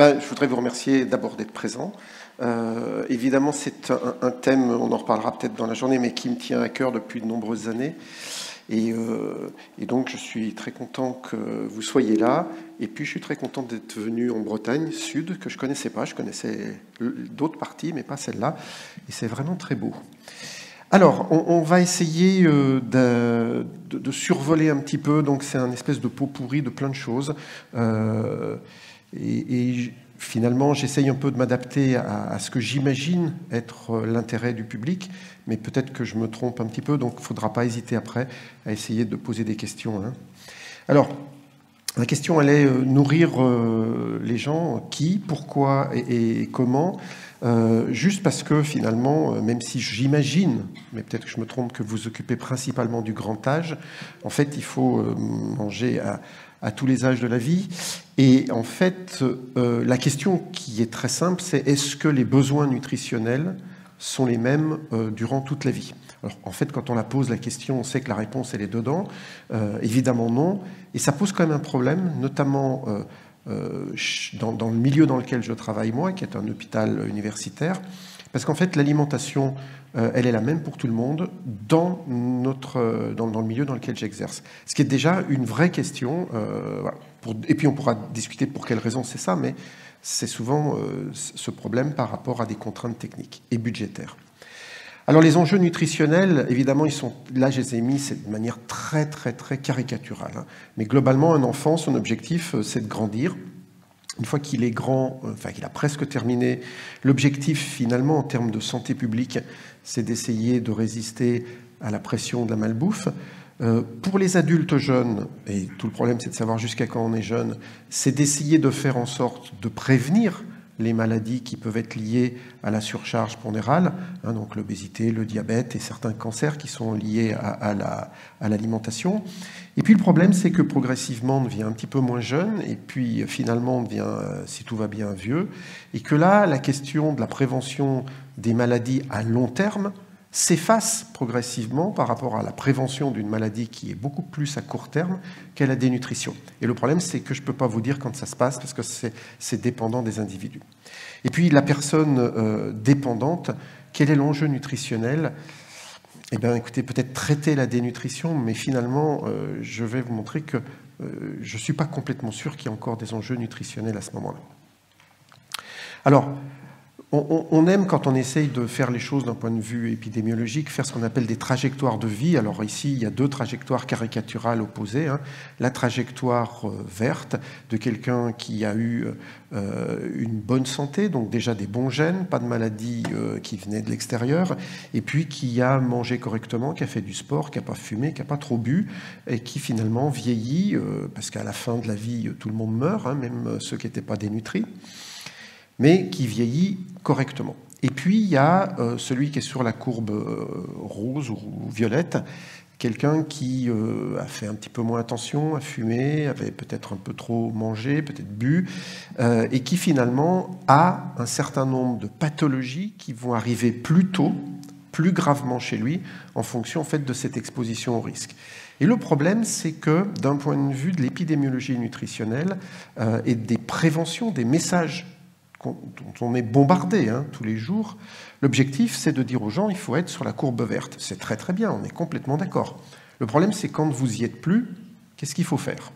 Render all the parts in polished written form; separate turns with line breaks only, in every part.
Je voudrais vous remercier d'abord d'être présent. Évidemment, c'est un thème, on en reparlera peut-être dans la journée, mais qui me tient à cœur depuis de nombreuses années. Et donc, je suis très content que vous soyez là. Et puis, je suis très content d'être venu en Bretagne Sud, que je ne connaissais pas. Je connaissais d'autres parties, mais pas celle-là. Et c'est vraiment très beau. Alors, on va essayer de survoler un petit peu. Donc, c'est un espèce de pot pourri de plein de choses. Et finalement, j'essaye un peu de m'adapter à ce que j'imagine être l'intérêt du public, mais peut-être que je me trompe un petit peu, donc il ne faudra pas hésiter après à essayer de poser des questions. Alors, la question allait nourrir les gens, qui, pourquoi et comment, juste parce que finalement, même si j'imagine, mais peut-être que je me trompe, que vous occupez principalement du grand âge, en fait, il faut manger à tous les âges de la vie. Et en fait, la question qui est très simple, c'est est-ce que les besoins nutritionnels sont les mêmes durant toute la vie? Alors, en fait, quand on la pose la question, on sait que la réponse, elle est dedans. Évidemment, non. Et ça pose quand même un problème, notamment dans le milieu dans lequel je travaille, moi, qui est un hôpital universitaire. Parce qu'en fait, l'alimentation, elle est la même pour tout le monde dans le milieu dans lequel j'exerce. Ce qui est déjà une vraie question. Voilà. Et puis, on pourra discuter pour quelles raisons c'est ça, mais c'est souvent ce problème par rapport à des contraintes techniques et budgétaires. Alors, les enjeux nutritionnels, évidemment, là, je les ai mis, c'est de manière très, très, très caricaturale. Mais globalement, un enfant, son objectif, c'est de grandir. Une fois qu'il est grand, enfin qu'il a presque terminé, l'objectif finalement en termes de santé publique, c'est d'essayer de résister à la pression de la malbouffe. Pour les adultes jeunes, et tout le problème c'est de savoir jusqu'à quand on est jeune, c'est d'essayer de faire en sorte de prévenir les maladies qui peuvent être liées à la surcharge pondérale, donc l'obésité, le diabète et certains cancers qui sont liés à l'alimentation. Et puis le problème, c'est que progressivement, on devient un petit peu moins jeune, et puis finalement, on devient, si tout va bien, vieux, et que là, la question de la prévention des maladies à long terme s'efface progressivement par rapport à la prévention d'une maladie qui est beaucoup plus à court terme qu'à la dénutrition. Et le problème, c'est que je ne peux pas vous dire quand ça se passe, parce que c'est dépendant des individus. Et puis, la personne dépendante, quel est l'enjeu nutritionnel ? Eh bien, écoutez, peut-être traiter la dénutrition, mais finalement, je vais vous montrer que je ne suis pas complètement sûr qu'il y ait encore des enjeux nutritionnels à ce moment-là. Alors, on aime, quand on essaye de faire les choses d'un point de vue épidémiologique, faire ce qu'on appelle des trajectoires de vie. Alors ici, il y a deux trajectoires caricaturales opposées. La trajectoire verte de quelqu'un qui a eu une bonne santé, donc déjà des bons gènes, pas de maladies qui venaient de l'extérieur, et puis qui a mangé correctement, qui a fait du sport, qui n'a pas fumé, qui n'a pas trop bu, et qui finalement vieillit, parce qu'à la fin de la vie, tout le monde meurt, même ceux qui n'étaient pas dénutris, mais qui vieillit correctement. Et puis, il y a celui qui est sur la courbe rose ou violette, quelqu'un qui a fait un petit peu moins attention, a fumé, avait peut-être un peu trop mangé, peut-être bu, et qui finalement a un certain nombre de pathologies qui vont arriver plus tôt, plus gravement chez lui, en fonction en fait, de cette exposition au risque. Et le problème, c'est que d'un point de vue de l'épidémiologie nutritionnelle et des préventions, des messages dont on est bombardé tous les jours, l'objectif, c'est de dire aux gens, il faut être sur la courbe verte. C'est très très bien, on est complètement d'accord. Le problème, c'est quand vous y êtes plus, qu'est-ce qu'il faut faire?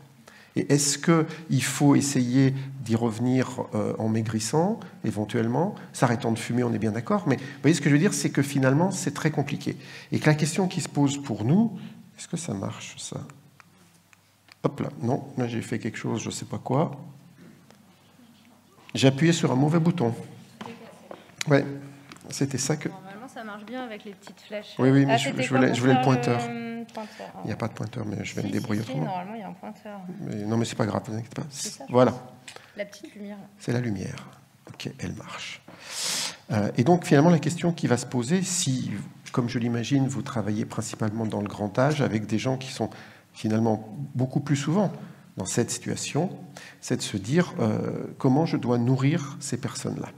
Et est-ce qu'il faut essayer d'y revenir en maigrissant, éventuellement, s'arrêtant de fumer, on est bien d'accord, mais vous voyez ce que je veux dire, c'est que finalement, c'est très compliqué. Et que la question qui se pose pour nous, est-ce que ça marche, ça? Hop là, non, là j'ai fait quelque chose, je ne sais pas quoi. J'ai appuyé sur un mauvais bouton. Ouais, c'était ça que...
Normalement, ça marche bien avec les petites flèches.
Oui, mais je voulais le pointeur. Il n'y a pas de pointeur, mais je vais me débrouiller autrement.
Normalement, il y a un pointeur.
Non, mais c'est pas grave, ne vous inquiétez pas.
Ça,
voilà.
La petite lumière.
C'est la lumière. Ok, elle marche. Et donc, finalement, la question qui va se poser, si, comme je l'imagine, vous travaillez principalement dans le grand âge, avec des gens qui sont finalement beaucoup plus souvent dans cette situation, c'est de se dire comment je dois nourrir ces personnes-là.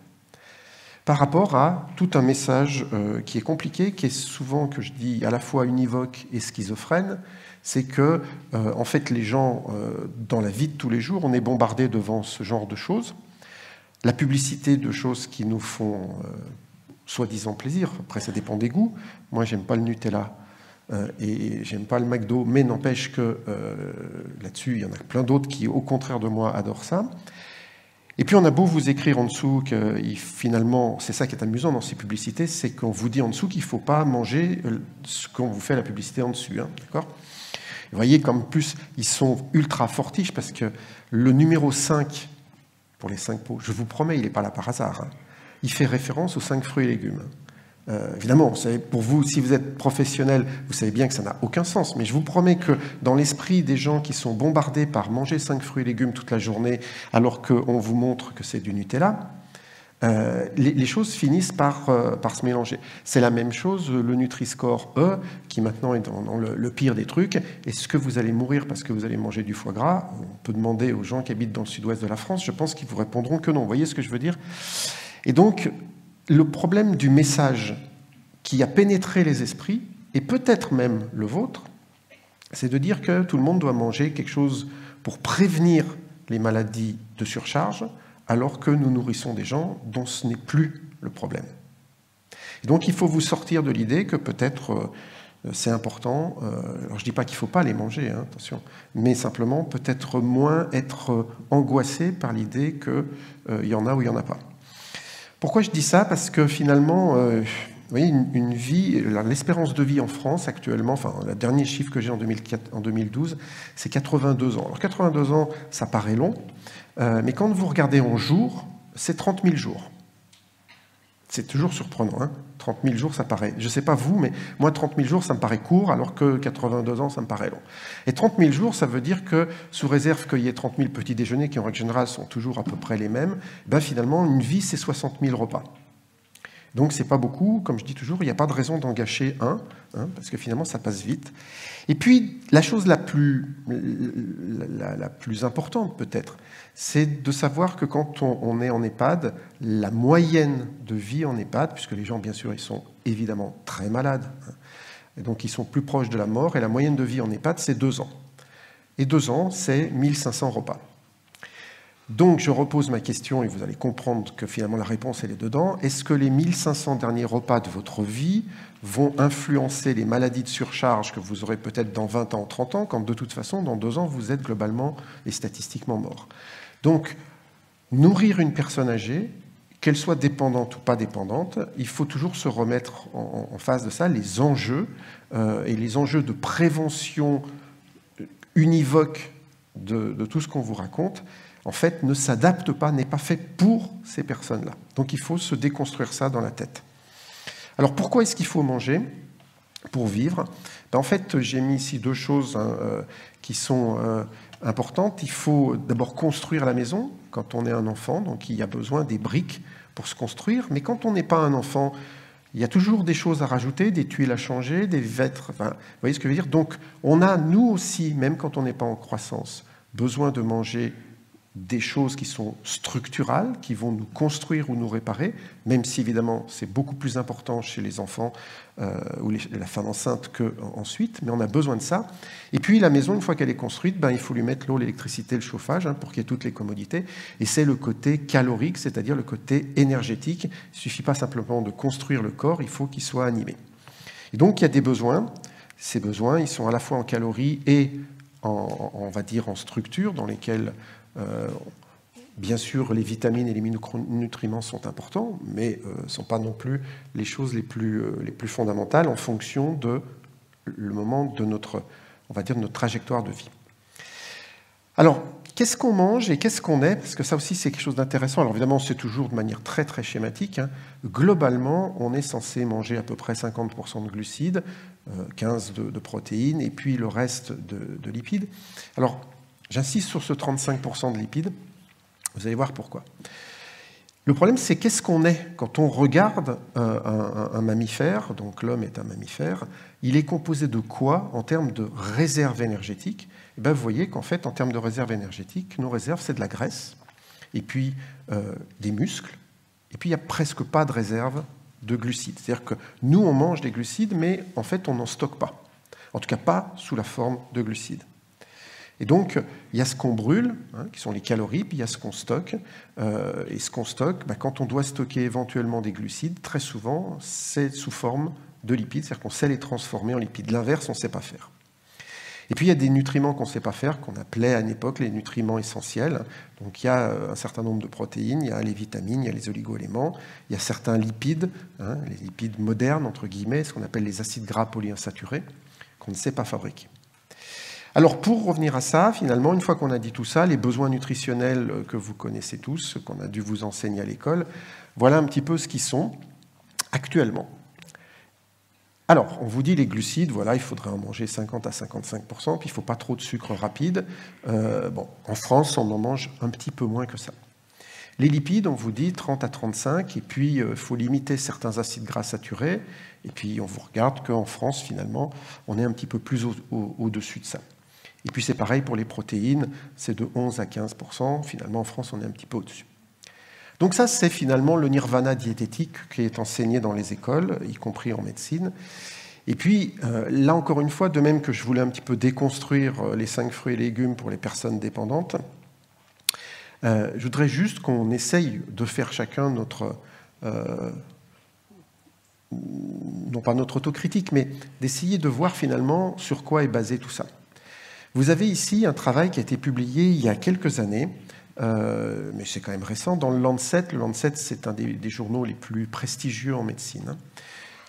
Par rapport à tout un message qui est compliqué, qui est souvent, que je dis, à la fois univoque et schizophrène, c'est que, en fait, les gens, dans la vie de tous les jours, on est bombardés devant ce genre de choses. La publicité de choses qui nous font soi-disant plaisir, après ça dépend des goûts. Moi, j'aime pas le Nutella et j'aime pas le McDo, mais n'empêche que là-dessus, il y en a plein d'autres qui, au contraire de moi, adorent ça. Et puis on a beau vous écrire en dessous que finalement, c'est ça qui est amusant dans ces publicités, c'est qu'on vous dit en dessous qu'il ne faut pas manger ce qu'on vous fait la publicité en dessus, hein, d'accord ? Vous voyez comme plus, ils sont ultra fortiches parce que le numéro 5, pour les 5 pots, je vous promets, il n'est pas là par hasard, hein, il fait référence aux 5 fruits et légumes. Évidemment, vous savez, pour vous, si vous êtes professionnel, vous savez bien que ça n'a aucun sens, mais je vous promets que dans l'esprit des gens qui sont bombardés par manger 5 fruits et légumes toute la journée, alors qu'on vous montre que c'est du Nutella, les choses finissent par se mélanger. C'est la même chose, le Nutri-Score E, qui maintenant est dans le pire des trucs. Est-ce que vous allez mourir parce que vous allez manger du foie gras ? On peut demander aux gens qui habitent dans le sud-ouest de la France, je pense qu'ils vous répondront que non. Vous voyez ce que je veux dire ? Et donc, le problème du message qui a pénétré les esprits, et peut-être même le vôtre, c'est de dire que tout le monde doit manger quelque chose pour prévenir les maladies de surcharge, alors que nous nourrissons des gens dont ce n'est plus le problème. Et donc il faut vous sortir de l'idée que peut-être c'est important, alors je ne dis pas qu'il ne faut pas les manger, hein, attention, mais simplement peut-être moins être angoissé par l'idée qu'il y en a ou il n'y en a pas. Pourquoi je dis ça ? Parce que finalement, vous voyez, une vie, l'espérance de vie en France actuellement, enfin, le dernier chiffre que j'ai en 2012, c'est 82 ans. Alors 82 ans, ça paraît long, mais quand vous regardez en jours, c'est 30 000 jours. C'est toujours surprenant, hein ? 30 000 jours, ça paraît... Je ne sais pas vous, mais moi, 30 000 jours, ça me paraît court, alors que 82 ans, ça me paraît long. Et 30 000 jours, ça veut dire que, sous réserve qu'il y ait 30 000 petits déjeuners, qui en règle générale sont toujours à peu près les mêmes, ben finalement, une vie, c'est 60 000 repas. Donc, ce n'est pas beaucoup. Comme je dis toujours, il n'y a pas de raison d'en gâcher un, hein, parce que finalement, ça passe vite. Et puis, la chose la plus importante, peut-être, c'est de savoir que quand on est en EHPAD, la moyenne de vie en EHPAD, puisque les gens, bien sûr, ils sont évidemment très malades, hein, et donc ils sont plus proches de la mort, et la moyenne de vie en EHPAD, c'est 2 ans. Et 2 ans, c'est 1500 repas. Donc, je repose ma question, et vous allez comprendre que finalement la réponse, elle est dedans. Est-ce que les 1500 derniers repas de votre vie vont influencer les maladies de surcharge que vous aurez peut-être dans 20 ans ou 30 ans, quand de toute façon, dans 2 ans, vous êtes globalement et statistiquement mort. Donc, nourrir une personne âgée, qu'elle soit dépendante ou pas dépendante, il faut toujours se remettre en face de ça, les enjeux, et les enjeux de prévention univoque de tout ce qu'on vous raconte, en fait, ne s'adapte pas, n'est pas fait pour ces personnes-là. Donc il faut se déconstruire ça dans la tête. Alors pourquoi est-ce qu'il faut manger pour vivre ? En fait, j'ai mis ici 2 choses qui sont importantes. Il faut d'abord construire la maison quand on est un enfant, donc il y a besoin des briques pour se construire. Mais quand on n'est pas un enfant, il y a toujours des choses à rajouter, des tuiles à changer, des vêtres, enfin, vous voyez ce que je veux dire ? Donc on a, nous aussi, même quand on n'est pas en croissance, besoin de manger des choses qui sont structurales, qui vont nous construire ou nous réparer, même si évidemment c'est beaucoup plus important chez les enfants ou la femme enceinte qu'ensuite, mais on a besoin de ça. Et puis la maison, une fois qu'elle est construite, il faut lui mettre l'eau, l'électricité, le chauffage, hein, pour qu'il y ait toutes les commodités. Et c'est le côté calorique, c'est-à-dire le côté énergétique. Il ne suffit pas simplement de construire le corps, il faut qu'il soit animé. Et donc il y a des besoins. Ces besoins, ils sont à la fois en calories et on va dire en structure, dans lesquelles bien sûr, les vitamines et les nutriments sont importants, mais ne sont pas non plus les choses les plus fondamentales en fonction de le moment de notre, on va dire, de notre trajectoire de vie. Alors, qu'est-ce qu'on mange et qu'est-ce qu'on est ? Parce que ça aussi, c'est quelque chose d'intéressant. Alors évidemment, c'est toujours de manière très, très schématique, hein. Globalement, on est censé manger à peu près 50% de glucides, 15% de protéines, et puis le reste de lipides. Alors, j'insiste sur ce 35% de lipides. Vous allez voir pourquoi. Le problème, c'est qu'est-ce qu'on est quand on regarde un mammifère, donc l'homme est un mammifère, il est composé de quoi en termes de réserve énergétique? Et bien, vous voyez qu'en fait, en termes de réserve énergétique, nos réserves, c'est de la graisse, et puis des muscles, et puis il n'y a presque pas de réserve de glucides. C'est-à-dire que nous, on mange des glucides, mais en fait, on n'en stocke pas. En tout cas, pas sous la forme de glucides. Et donc, il y a ce qu'on brûle, qui sont les calories, puis il y a ce qu'on stocke. Et ce qu'on stocke, quand on doit stocker éventuellement des glucides, très souvent, c'est sous forme de lipides, c'est-à-dire qu'on sait les transformer en lipides. L'inverse, on ne sait pas faire. Et puis, il y a des nutriments qu'on ne sait pas faire, qu'on appelait à une époque les nutriments essentiels. Donc, il y a un certain nombre de protéines, il y a les vitamines, il y a les oligo-éléments, il y a certains lipides, les lipides modernes, entre guillemets, ce qu'on appelle les acides gras polyinsaturés, qu'on ne sait pas fabriquer. Alors, pour revenir à ça, finalement, une fois qu'on a dit tout ça, les besoins nutritionnels que vous connaissez tous, qu'on a dû vous enseigner à l'école, voilà un petit peu ce qu'ils sont actuellement. Alors, on vous dit les glucides, voilà, il faudrait en manger 50 à 55%, puis il ne faut pas trop de sucre rapide. En France, on en mange un petit peu moins que ça. Les lipides, on vous dit 30 à 35, et puis il faut limiter certains acides gras saturés, et puis on vous regarde qu'en France, finalement, on est un petit peu plus au-dessus de ça. Et puis c'est pareil pour les protéines, c'est de 11 à 15%. Finalement, en France, on est un petit peu au-dessus. Donc ça, c'est finalement le nirvana diététique qui est enseigné dans les écoles, y compris en médecine. Et puis, là encore une fois, de même que je voulais un petit peu déconstruire les 5 fruits et légumes pour les personnes dépendantes, je voudrais juste qu'on essaye de faire chacun notre... non pas notre autocritique, mais d'essayer de voir finalement sur quoi est basé tout ça. Vous avez ici un travail qui a été publié il y a quelques années, mais c'est quand même récent, dans le Lancet. Le Lancet, c'est un des journaux les plus prestigieux en médecine,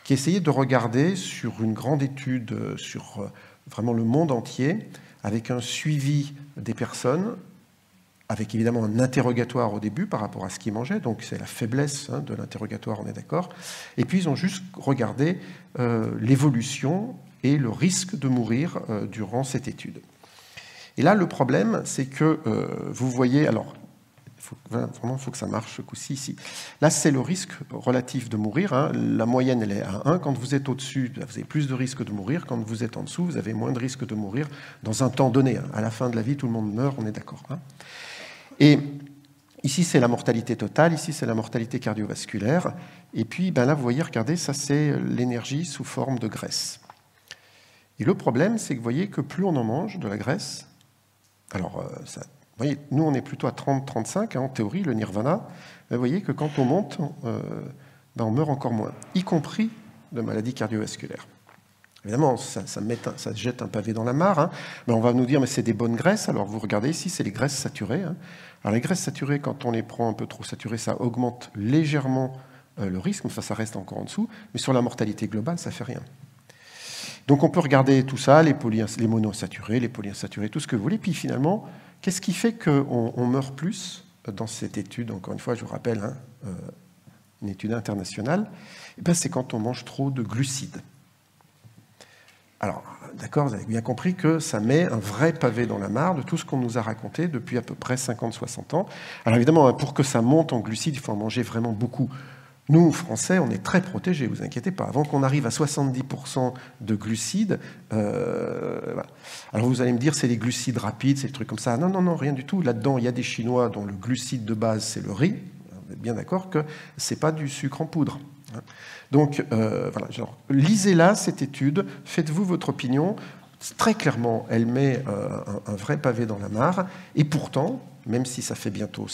qui essayait de regarder sur une grande étude sur vraiment le monde entier, avec un suivi des personnes, avec évidemment un interrogatoire au début par rapport à ce qu'ils mangeaient, donc c'est la faiblesse de l'interrogatoire, on est d'accord. Et puis ils ont juste regardé l'évolution et le risque de mourir durant cette étude. Et là, le problème, c'est que vous voyez, alors, vraiment, il faut que ça marche ce coup-ci, ici. Là, c'est le risque relatif de mourir. La moyenne, elle est à 1. Quand vous êtes au-dessus, vous avez plus de risque de mourir. Quand vous êtes en dessous, vous avez moins de risque de mourir dans un temps donné. À la fin de la vie, tout le monde meurt, on est d'accord. Et ici, c'est la mortalité totale. Ici, c'est la mortalité cardiovasculaire. Et puis, là, vous voyez, regardez, ça, c'est l'énergie sous forme de graisse. Et le problème, c'est que vous voyez que plus on en mange de la graisse, alors, vous voyez, nous, on est plutôt à 30-35, en théorie, le nirvana. Vous voyez que quand on monte, on meurt encore moins, y compris de maladies cardiovasculaires. Évidemment, ça jette un pavé dans la mare. Mais on va nous dire, mais c'est des bonnes graisses. Alors, vous regardez ici, c'est les graisses saturées. Alors, les graisses saturées, quand on les prend un peu trop saturées, ça augmente légèrement le risque. Enfin, ça reste encore en dessous. Mais sur la mortalité globale, ça ne fait rien. Donc on peut regarder tout ça, les monoinsaturés, les polyinsaturés, tout ce que vous voulez. Puis finalement, qu'est-ce qui fait qu'on meurt plus dans cette étude? Encore une fois, je vous rappelle, une étude internationale. C'est quand on mange trop de glucides. Alors, d'accord, vous avez bien compris que ça met un vrai pavé dans la mare de tout ce qu'on nous a raconté depuis à peu près 50-60 ans. Alors évidemment, pour que ça monte en glucides, il faut en manger vraiment beaucoup. Nous, Français, on est très protégés, vous inquiétez pas. Avant qu'on arrive à 70% de glucides, voilà. Alors vous allez me dire, c'est les glucides rapides, c'est des trucs comme ça. Non, non, non, rien du tout. Là-dedans, il y a des Chinois dont le glucide de base, c'est le riz. Vous êtes bien d'accord que c'est pas du sucre en poudre. Donc, voilà, lisez-la, cette étude, faites-vous votre opinion. Très clairement, elle met un vrai pavé dans la mare. Et pourtant, même si ça fait bientôt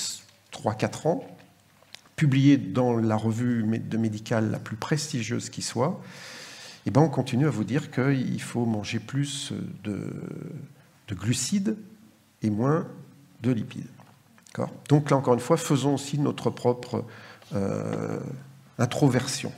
3-4 ans, publié dans la revue de médicale la plus prestigieuse qui soit, on continue à vous dire qu'il faut manger plus de glucides et moins de lipides. Donc là, encore une fois, faisons aussi notre propre introversion.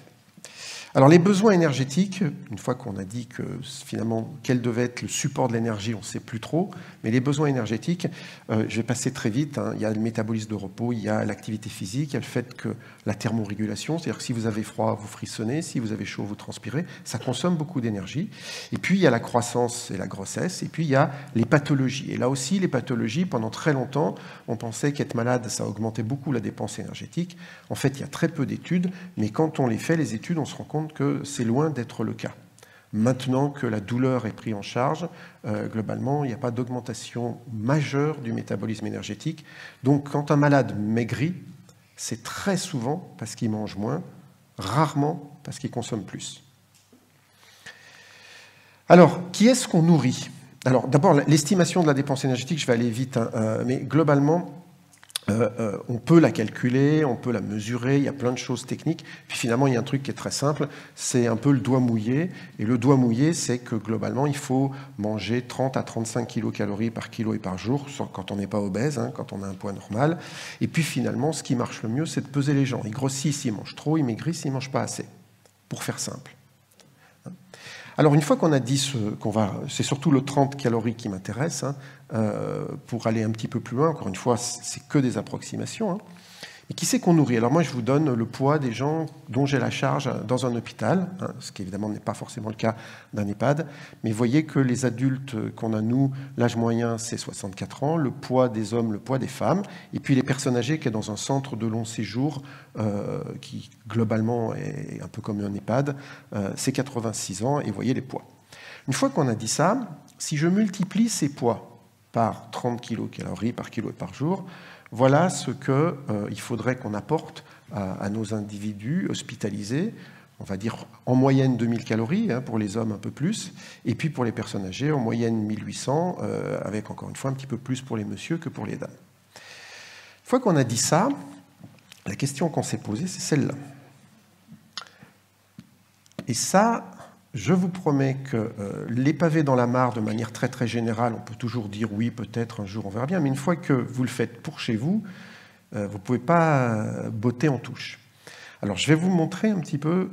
Alors les besoins énergétiques, une fois qu'on a dit que finalement quel devait être le support de l'énergie, on ne sait plus trop, mais les besoins énergétiques, je vais passer très vite, hein, il y a le métabolisme de repos, il y a l'activité physique, il y a le fait que la thermorégulation, c'est-à-dire que si vous avez froid, vous frissonnez, si vous avez chaud, vous transpirez, ça consomme beaucoup d'énergie. Et puis il y a la croissance et la grossesse, et puis il y a les pathologies. Et là aussi, les pathologies, pendant très longtemps, on pensait qu'être malade, ça augmentait beaucoup la dépense énergétique. En fait, il y a très peu d'études, mais quand on les fait, les études, on se rend compte que c'est loin d'être le cas. Maintenant que la douleur est prise en charge, globalement, il n'y a pas d'augmentation majeure du métabolisme énergétique. Donc, quand un malade maigrit, c'est très souvent parce qu'il mange moins, rarement parce qu'il consomme plus. Alors, qui est-ce qu'on nourrit? Alors, d'abord, l'estimation de la dépense énergétique, je vais aller vite, hein, mais globalement, on peut la calculer, on peut la mesurer, il y a plein de choses techniques. Puis finalement, il y a un truc qui est très simple, c'est un peu le doigt mouillé. Et le doigt mouillé, c'est que globalement, il faut manger 30 à 35 kilocalories par kilo et par jour, quand on n'est pas obèse, hein, quand on a un poids normal. Et puis finalement, ce qui marche le mieux, c'est de peser les gens. Ils grossissent, ils mangent trop, ils maigrissent, ils ne mangent pas assez, pour faire simple. Alors, une fois qu'on a dit c'est surtout le 30 calories qui m'intéresse, hein, pour aller un petit peu plus loin, encore une fois, c'est que des approximations. Hein. Et qui c'est qu'on nourrit? Alors moi, je vous donne le poids des gens dont j'ai la charge dans un hôpital, hein, ce qui évidemment n'est pas forcément le cas d'un EHPAD, mais vous voyez que les adultes qu'on a, nous, l'âge moyen, c'est 64 ans, le poids des hommes, le poids des femmes, et puis les personnes âgées qui est dans un centre de long séjour, qui globalement est un peu comme un EHPAD, c'est 86 ans, et vous voyez les poids. Une fois qu'on a dit ça, si je multiplie ces poids par 30 kilocalories par kilo et par jour, voilà ce qu'il faudrait qu'on apporte à nos individus hospitalisés, on va dire en moyenne 2000 calories, hein, pour les hommes un peu plus, et puis pour les personnes âgées, en moyenne 1800, avec encore une fois un petit peu plus pour les messieurs que pour les dames. Une fois qu'on a dit ça, la question qu'on s'est posée, c'est celle-là. Et ça, je vous promets que les pavés dans la mare, de manière très très générale, on peut toujours dire oui, peut-être un jour on verra bien, mais une fois que vous le faites pour chez vous, vous ne pouvez pas botter en touche. Alors je vais vous montrer un petit peu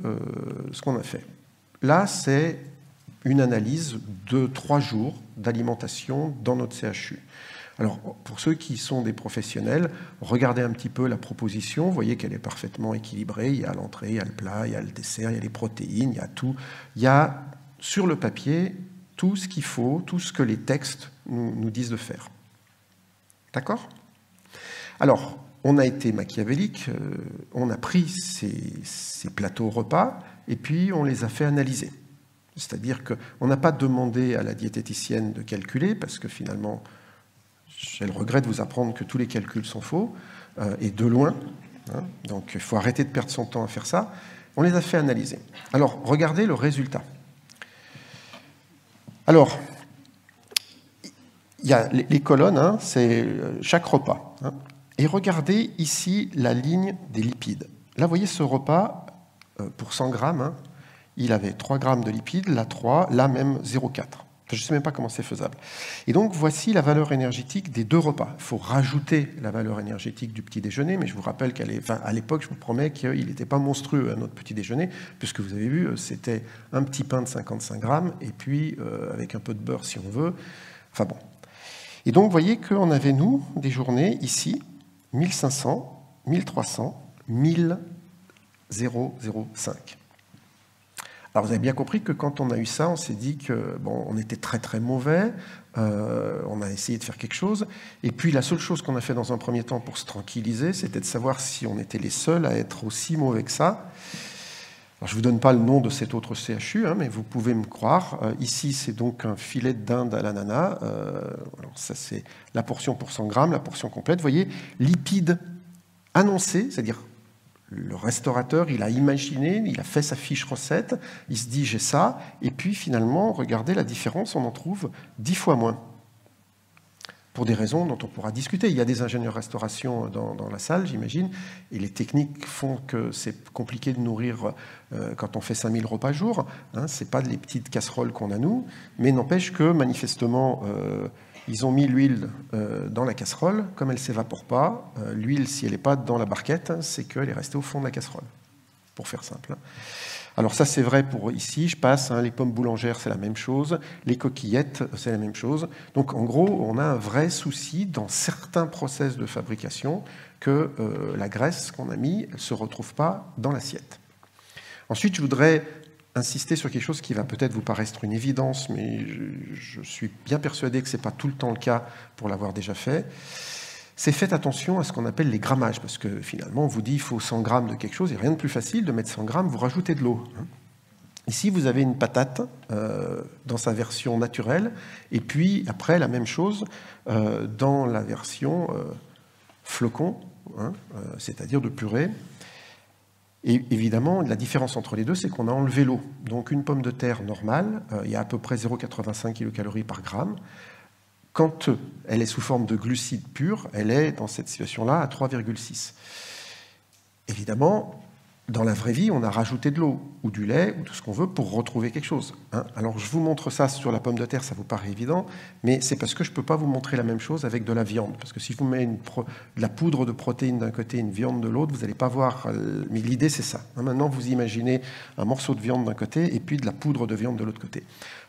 ce qu'on a fait. Là, c'est une analyse de 3 jours d'alimentation dans notre CHU. Alors, pour ceux qui sont des professionnels, regardez un petit peu la proposition, vous voyez qu'elle est parfaitement équilibrée, il y a l'entrée, il y a le plat, il y a le dessert, il y a les protéines, il y a tout. Il y a, sur le papier, tout ce qu'il faut, tout ce que les textes nous disent de faire. D'accord? Alors, on a été machiavélique, on a pris ces plateaux repas, et puis on les a fait analyser. C'est-à-dire qu'on n'a pas demandé à la diététicienne de calculer, parce que finalement, j'ai le regret de vous apprendre que tous les calculs sont faux, et de loin. Hein, donc il faut arrêter de perdre son temps à faire ça. On les a fait analyser. Alors, regardez le résultat. Alors, il y a les colonnes, hein, c'est chaque repas. Hein, et regardez ici la ligne des lipides. Là, vous voyez ce repas, pour 100 grammes, hein, il avait 3 grammes de lipides, là 3, là même 0,4. Je ne sais même pas comment c'est faisable. Et donc, voici la valeur énergétique des 2 repas. Il faut rajouter la valeur énergétique du petit déjeuner, mais je vous rappelle qu'à l'époque, je vous promets qu'il n'était pas monstrueux, notre petit déjeuner, puisque vous avez vu, c'était un petit pain de 55 grammes, et puis avec un peu de beurre si on veut. Enfin bon. Et donc, vous voyez qu'on avait, nous, des journées ici, 1500, 1300, 1005. Alors vous avez bien compris que quand on a eu ça, on s'est dit que bon, on était très très mauvais, on a essayé de faire quelque chose, et puis la seule chose qu'on a fait dans un premier temps pour se tranquilliser, c'était de savoir si on était les seuls à être aussi mauvais que ça. Alors, je ne vous donne pas le nom de cet autre CHU, hein, mais vous pouvez me croire. Ici, c'est donc un filet de dinde à l'ananas. Alors ça, c'est la portion pour 100 grammes, la portion complète. Vous voyez, lipides annoncés, c'est-à-dire le restaurateur, il a imaginé, il a fait sa fiche recette, il se dit j'ai ça, et puis finalement, regardez la différence, on en trouve 10 fois moins. Pour des raisons dont on pourra discuter. Il y a des ingénieurs restauration dans la salle, j'imagine, et les techniques font que c'est compliqué de nourrir quand on fait 5000 repas jour. Hein, ce n'est pas les petites casseroles qu'on a nous, mais n'empêche que manifestement, ils ont mis l'huile dans la casserole. Comme elle ne s'évapore pas, l'huile, si elle n'est pas dans la barquette, c'est qu'elle est restée au fond de la casserole, pour faire simple. Alors ça, c'est vrai pour ici, je passe, hein, les pommes boulangères, c'est la même chose, les coquillettes, c'est la même chose. Donc en gros, on a un vrai souci dans certains process de fabrication que la graisse qu'on a mis ne se retrouve pas dans l'assiette. Ensuite, je voudrais insister sur quelque chose qui va peut-être vous paraître une évidence, mais je suis bien persuadé que ce n'est pas tout le temps le cas pour l'avoir déjà fait. C'est faites attention à ce qu'on appelle les grammages, parce que finalement, on vous dit qu'il faut 100 grammes de quelque chose, il n'y a rien de plus facile de mettre 100 grammes, vous rajoutez de l'eau. Ici, vous avez une patate dans sa version naturelle, et puis après, la même chose dans la version flocon, hein, c'est-à-dire de purée. Et évidemment, la différence entre les deux, c'est qu'on a enlevé l'eau. Donc une pomme de terre normale, il y a à peu près 0,85 kcal par gramme. Quand elle est sous forme de glucides purs, elle est dans cette situation-là à 3,6. Évidemment, dans la vraie vie, on a rajouté de l'eau ou du lait ou tout ce qu'on veut pour retrouver quelque chose. Hein. Alors je vous montre ça sur la pomme de terre, ça vous paraît évident, mais c'est parce que je ne peux pas vous montrer la même chose avec de la viande. Parce que si je vous mets de la poudre de protéines d'un côté et une viande de l'autre, vous n'allez pas voir. Mais l'idée, c'est ça. Hein. Maintenant, vous imaginez un morceau de viande d'un côté et puis de la poudre de viande de l'autre côté.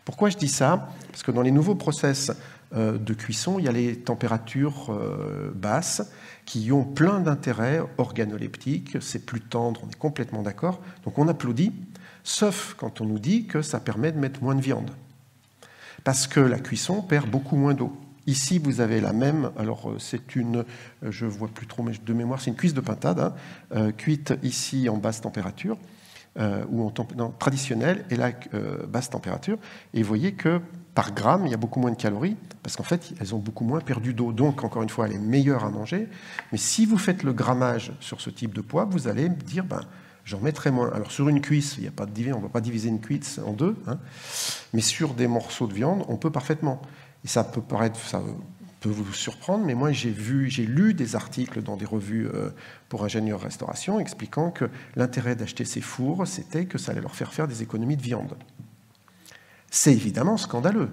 Pourquoi je dis ça? Parce que dans les nouveaux process de cuisson, il y a les températures basses qui ont plein d'intérêts organoleptiques, c'est plus tendre, on est complètement d'accord, donc on applaudit, sauf quand on nous dit que ça permet de mettre moins de viande, parce que la cuisson perd beaucoup moins d'eau. Ici, vous avez la même, alors c'est une, je ne vois plus trop, mais de mémoire, c'est une cuisse de pintade, hein, cuite ici en basse température, ou en traditionnelle, et là, basse température, et vous voyez que par gramme, il y a beaucoup moins de calories, parce qu'en fait, elles ont beaucoup moins perdu d'eau. Donc, encore une fois, elle est meilleure à manger. Mais si vous faites le grammage sur ce type de poids, vous allez me dire, ben, j'en mettrai moins. Alors, sur une cuisse, il y a pas de on ne va pas diviser une cuisse en deux, hein, mais sur des morceaux de viande, on peut parfaitement. Et ça peut paraître, ça peut vous surprendre, mais moi, j'ai lu des articles dans des revues pour ingénieurs restauration expliquant que l'intérêt d'acheter ces fours, c'était que ça allait leur faire des économies de viande. C'est évidemment scandaleux.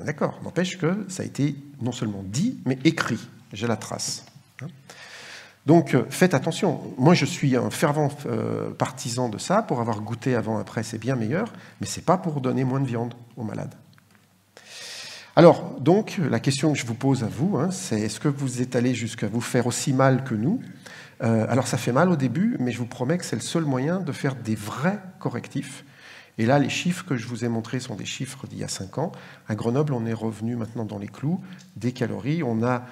D'accord, n'empêche que ça a été non seulement dit, mais écrit. J'ai la trace. Donc, faites attention. Moi, je suis un fervent partisan de ça. Pour avoir goûté avant-après, c'est bien meilleur. Mais ce n'est pas pour donner moins de viande aux malades. Alors, donc, la question que je vous pose à vous, hein, c'est est-ce que vous êtes allé jusqu'à vous faire aussi mal que nous? Alors, ça fait mal au début, mais je vous promets que c'est le seul moyen de faire des vrais correctifs. Et là, les chiffres que je vous ai montrés sont des chiffres d'il y a 5 ans. À Grenoble, on est revenu maintenant dans les clous des calories. On a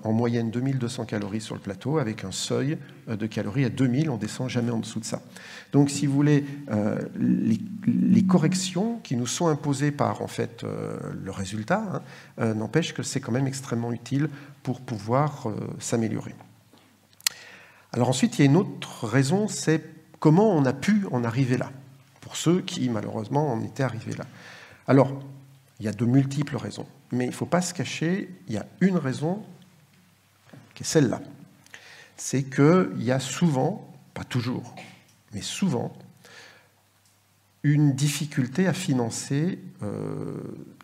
en moyenne 2200 calories sur le plateau, avec un seuil de calories à 2000. On ne descend jamais en dessous de ça. Donc, si vous voulez, les corrections qui nous sont imposées par en fait, le résultat, hein, n'empêche que c'est quand même extrêmement utile pour pouvoir s'améliorer. Alors ensuite, il y a une autre raison, c'est comment on a pu en arriver là. Pour ceux qui, malheureusement, en étaient arrivés là. Alors, il y a de multiples raisons, mais il ne faut pas se cacher, il y a une raison qui est celle-là. C'est qu'il y a souvent, pas toujours, mais souvent, une difficulté à financer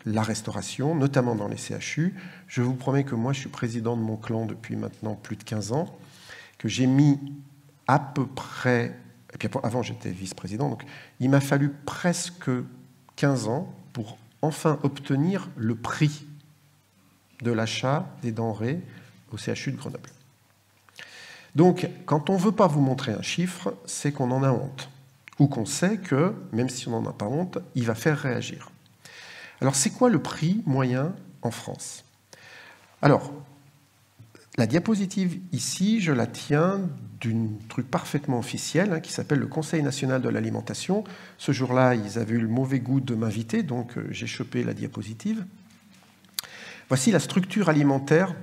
la restauration, notamment dans les CHU. Je vous promets que moi, je suis président de mon clan depuis maintenant plus de 15 ans, que j'ai mis à peu près... Et puis avant, j'étais vice-président, donc il m'a fallu presque 15 ans pour enfin obtenir le prix de l'achat des denrées au CHU de Grenoble. Donc, quand on ne veut pas vous montrer un chiffre, c'est qu'on en a honte, ou qu'on sait que, même si on n'en a pas honte, il va faire réagir. Alors, c'est quoi le prix moyen en France? Alors, la diapositive ici, je la tiens d'un truc parfaitement officiel hein, qui s'appelle le Conseil national de l'alimentation. Ce jour-là, ils avaient eu le mauvais goût de m'inviter, donc j'ai chopé la diapositive. Voici la structure alimentaire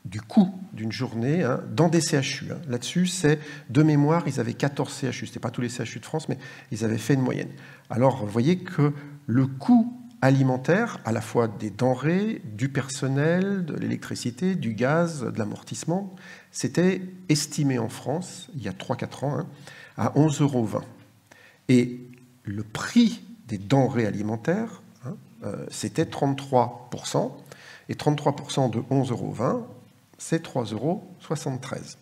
du coût d'une journée hein, dans des CHU. Hein. Là-dessus, c'est de mémoire, ils avaient 14 CHU. Ce n'était pas tous les CHU de France, mais ils avaient fait une moyenne. Alors, vous voyez que le coût alimentaire, à la fois des denrées, du personnel, de l'électricité, du gaz, de l'amortissement, c'était estimé en France, il y a 3-4 ans, hein, à 11,20 €. Et le prix des denrées alimentaires, hein, c'était 33%, et 33% de 11,20 €, c'est 3,73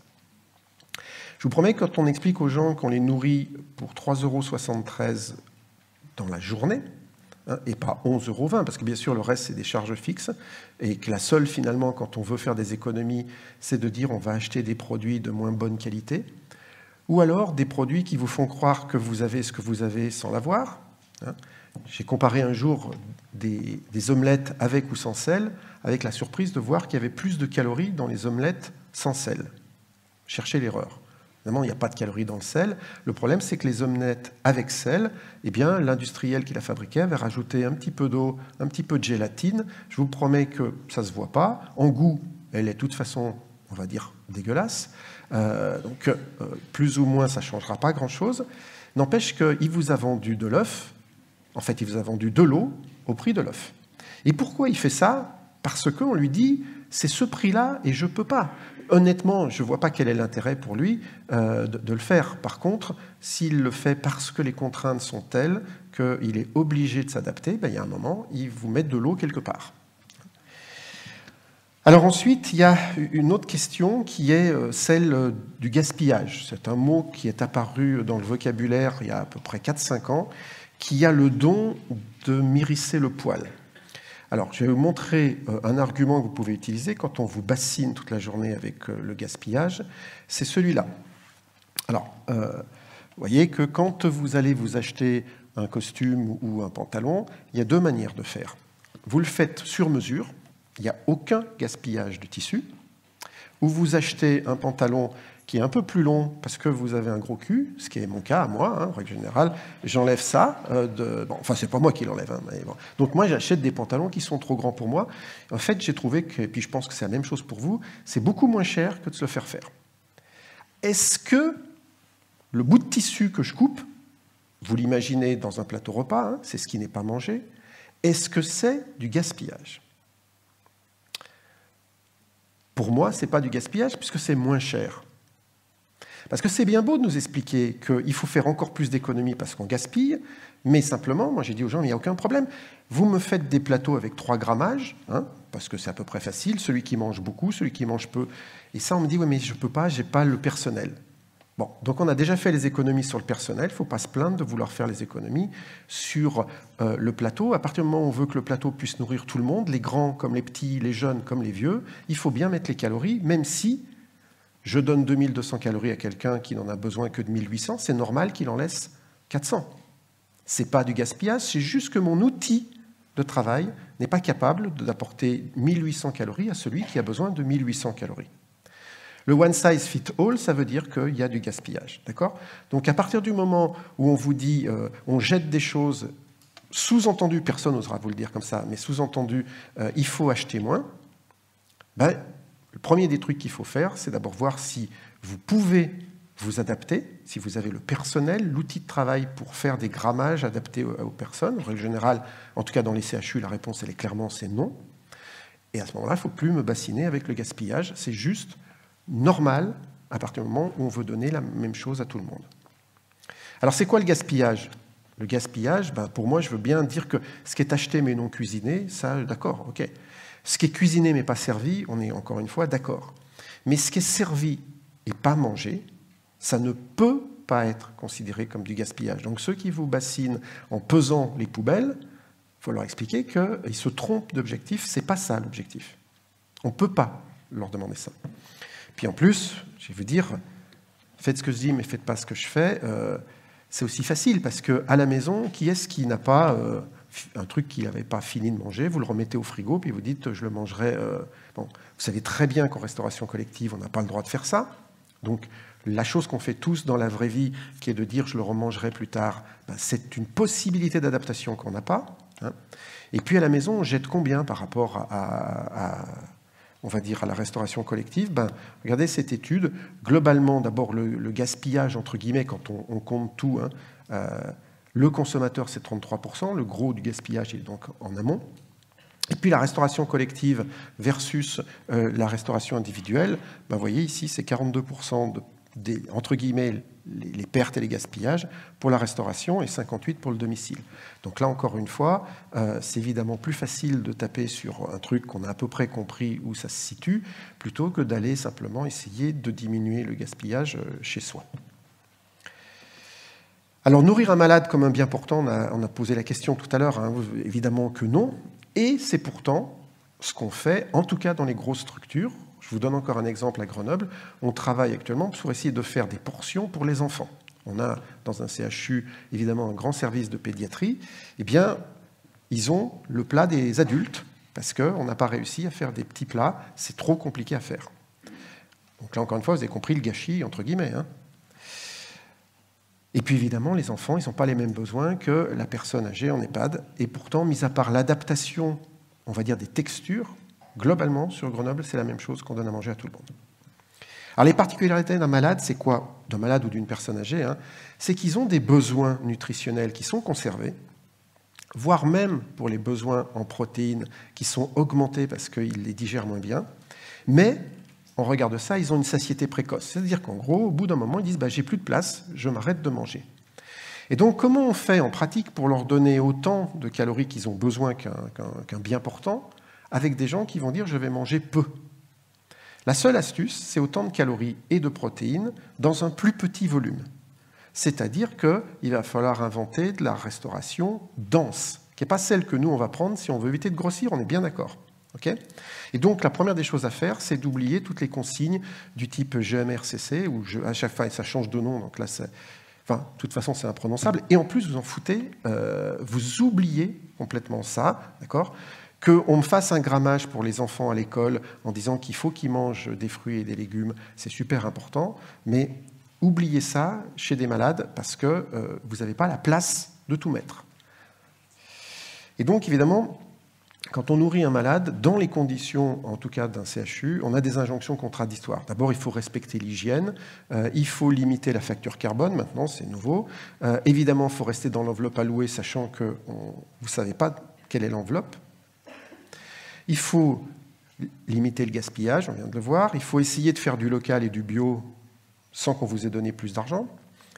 €. Je vous promets, quand on explique aux gens qu'on les nourrit pour 3,73 € dans la journée, hein, et pas 11,20 €, parce que bien sûr, le reste, c'est des charges fixes, et que la seule, finalement, quand on veut faire des économies, c'est de dire on va acheter des produits de moins bonne qualité, ou alors des produits qui vous font croire que vous avez ce que vous avez sans l'avoir. Hein. J'ai comparé un jour des omelettes avec ou sans sel, avec la surprise de voir qu'il y avait plus de calories dans les omelettes sans sel. Cherchez l'erreur. Évidemment, il n'y a pas de calories dans le sel. Le problème, c'est que les omelettes avec sel, eh bien, l'industriel qui la fabriquait avait rajouté un petit peu d'eau, un petit peu de gélatine. Je vous promets que ça ne se voit pas. En goût, elle est de toute façon, on va dire, dégueulasse. Donc, plus ou moins, ça ne changera pas grand-chose. N'empêche qu'il vous a vendu de l'œuf. En fait, il vous a vendu de l'eau au prix de l'œuf. Et pourquoi il fait ça? Parce qu'on lui dit, c'est ce prix-là et je ne peux pas. Honnêtement, je ne vois pas quel est l'intérêt pour lui de le faire. Par contre, s'il le fait parce que les contraintes sont telles qu'il est obligé de s'adapter, ben, il y a un moment, il vous met de l'eau quelque part. Alors ensuite, il y a une autre question qui est celle du gaspillage. C'est un mot qui est apparu dans le vocabulaire il y a à peu près 4-5 ans, qui a le don de m'hérisser le poil. Alors, je vais vous montrer un argument que vous pouvez utiliser quand on vous bassine toute la journée avec le gaspillage. C'est celui-là. Alors, vous voyez que quand vous allez vous acheter un costume ou un pantalon, il y a deux manières de faire. Vous le faites sur mesure, il n'y a aucun gaspillage de tissu, ou vous achetez un pantalon qui est un peu plus long parce que vous avez un gros cul, ce qui est mon cas à moi, hein, en règle générale, j'enlève ça. Bon, enfin, c'est pas moi qui l'enlève. Hein, mais bon. Donc moi, j'achète des pantalons qui sont trop grands pour moi. En fait, j'ai trouvé que, et puis je pense que c'est la même chose pour vous, c'est beaucoup moins cher que de se le faire faire. Est-ce que le bout de tissu que je coupe, vous l'imaginez dans un plateau repas, hein, c'est ce qui n'est pas mangé, est-ce que c'est du gaspillage? Pour moi, ce n'est pas du gaspillage puisque c'est moins cher. Parce que c'est bien beau de nous expliquer qu'il faut faire encore plus d'économies parce qu'on gaspille, mais simplement, moi j'ai dit aux gens, il n'y a aucun problème. Vous me faites des plateaux avec 3 grammages, hein, parce que c'est à peu près facile, celui qui mange beaucoup, celui qui mange peu. Et ça, on me dit, oui, mais je ne peux pas, je n'ai pas le personnel. Bon, donc on a déjà fait les économies sur le personnel, il ne faut pas se plaindre de vouloir faire les économies sur le plateau. À partir du moment où on veut que le plateau puisse nourrir tout le monde, les grands comme les petits, les jeunes comme les vieux, il faut bien mettre les calories, même si je donne 2200 calories à quelqu'un qui n'en a besoin que de 1800, c'est normal qu'il en laisse 400. Ce n'est pas du gaspillage, c'est juste que mon outil de travail n'est pas capable d'apporter 1800 calories à celui qui a besoin de 1800 calories. Le one size fit all, ça veut dire qu'il y a du gaspillage. D'accord ? Donc à partir du moment où on vous dit, on jette des choses, sous-entendu, personne n'osera vous le dire comme ça, mais sous-entendu, il faut acheter moins, ben, le premier des trucs qu'il faut faire, c'est d'abord voir si vous pouvez vous adapter, si vous avez le personnel, l'outil de travail pour faire des grammages adaptés aux personnes. En règle générale, en tout cas dans les CHU, la réponse, elle est clairement c'est non. Et à ce moment-là, il ne faut plus me bassiner avec le gaspillage. C'est juste normal à partir du moment où on veut donner la même chose à tout le monde. Alors, c'est quoi le gaspillage ? Le gaspillage, ben, pour moi, je veux bien dire que ce qui est acheté mais non cuisiné, ça, d'accord, ok. Ce qui est cuisiné mais pas servi, on est encore une fois d'accord. Mais ce qui est servi et pas mangé, ça ne peut pas être considéré comme du gaspillage. Donc ceux qui vous bassinent en pesant les poubelles, il faut leur expliquer qu'ils se trompent d'objectif, c'est pas ça l'objectif. On ne peut pas leur demander ça. Puis en plus, je vais vous dire, faites ce que je dis mais faites pas ce que je fais, c'est aussi facile parce qu'à la maison, qui est-ce qui n'a pas un truc qu'il n'avait pas fini de manger, vous le remettez au frigo, puis vous dites je le mangerai. Bon, vous savez très bien qu'en restauration collective, on n'a pas le droit de faire ça. Donc la chose qu'on fait tous dans la vraie vie, qui est de dire je le remangerai plus tard, ben, c'est une possibilité d'adaptation qu'on n'a pas. Hein. Et puis à la maison, on jette combien par rapport on va dire, à la restauration collective? Ben, regardez cette étude. Globalement, d'abord, le gaspillage, entre guillemets, quand on compte tout, hein, le consommateur, c'est 33%. Le gros du gaspillage est donc en amont. Et puis la restauration collective versus la restauration individuelle, ben, vous voyez ici, c'est 42% entre guillemets, les pertes et les gaspillages pour la restauration et 58 pour le domicile. Donc là, encore une fois, c'est évidemment plus facile de taper sur un truc qu'on a à peu près compris où ça se situe, plutôt que d'aller simplement essayer de diminuer le gaspillage chez soi. Alors, nourrir un malade comme un bien portant, on a posé la question tout à l'heure, hein, évidemment que non, et c'est pourtant ce qu'on fait, en tout cas dans les grosses structures. Je vous donne encore un exemple à Grenoble. On travaille actuellement pour essayer de faire des portions pour les enfants. On a dans un CHU, évidemment, un grand service de pédiatrie. Eh bien, ils ont le plat des adultes, parce qu'on n'a pas réussi à faire des petits plats. C'est trop compliqué à faire. Donc là, encore une fois, vous avez compris le gâchis, entre guillemets, hein. Et puis évidemment, les enfants, ils n'ont pas les mêmes besoins que la personne âgée en EHPAD. Et pourtant, mis à part l'adaptation, on va dire, des textures, globalement, sur Grenoble, c'est la même chose qu'on donne à manger à tout le monde. Alors les particularités d'un malade, c'est quoi? D'un malade ou d'une personne âgée, hein, c'est qu'ils ont des besoins nutritionnels qui sont conservés, voire même pour les besoins en protéines qui sont augmentés parce qu'ils les digèrent moins bien, mais on regarde ça, ils ont une satiété précoce. C'est-à-dire qu'en gros, au bout d'un moment, ils disent j'ai plus de place, je m'arrête de manger. Et donc, comment on fait en pratique pour leur donner autant de calories qu'ils ont besoin qu'un bien portant, avec des gens qui vont dire je vais manger peu? La seule astuce, c'est autant de calories et de protéines dans un plus petit volume. C'est-à-dire qu'il va falloir inventer de la restauration dense, qui n'est pas celle que nous, on va prendre si on veut éviter de grossir, on est bien d'accord. Okay, et donc, la première des choses à faire, c'est d'oublier toutes les consignes du type GMRCC, où à chaque fois, ça change de nom, donc là, enfin, de toute façon, c'est imprononçable. Et en plus, vous en foutez, vous oubliez complètement ça, d'accord, qu'on me fasse un grammage pour les enfants à l'école en disant qu'il faut qu'ils mangent des fruits et des légumes, c'est super important, mais oubliez ça chez des malades parce que vous n'avez pas la place de tout mettre. Et donc, évidemment, quand on nourrit un malade, dans les conditions, en tout cas d'un CHU, on a des injonctions contradictoires. D'abord, il faut respecter l'hygiène, il faut limiter la facture carbone, maintenant c'est nouveau. Évidemment, il faut rester dans l'enveloppe allouée, sachant que vous ne savez pas quelle est l'enveloppe. Il faut limiter le gaspillage, on vient de le voir. Il faut essayer de faire du local et du bio sans qu'on vous ait donné plus d'argent.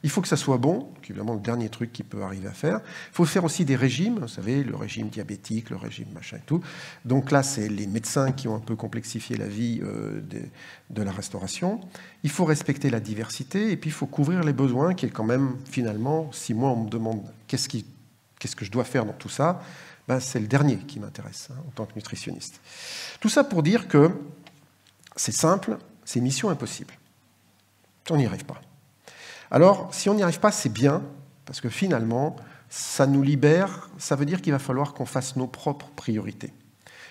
Il faut que ça soit bon, qui est vraiment le dernier truc qui peut arriver à faire. Il faut faire aussi des régimes, vous savez, le régime diabétique, le régime machin et tout. Donc là, c'est les médecins qui ont un peu complexifié la vie de la restauration. Il faut respecter la diversité et puis il faut couvrir les besoins, qui est quand même, finalement, si moi on me demande qu'est-ce que je dois faire dans tout ça, ben, c'est le dernier qui m'intéresse, hein, en tant que nutritionniste. Tout ça pour dire que c'est simple, c'est mission impossible. On n'y arrive pas. Alors, si on n'y arrive pas, c'est bien, parce que finalement, ça nous libère, ça veut dire qu'il va falloir qu'on fasse nos propres priorités.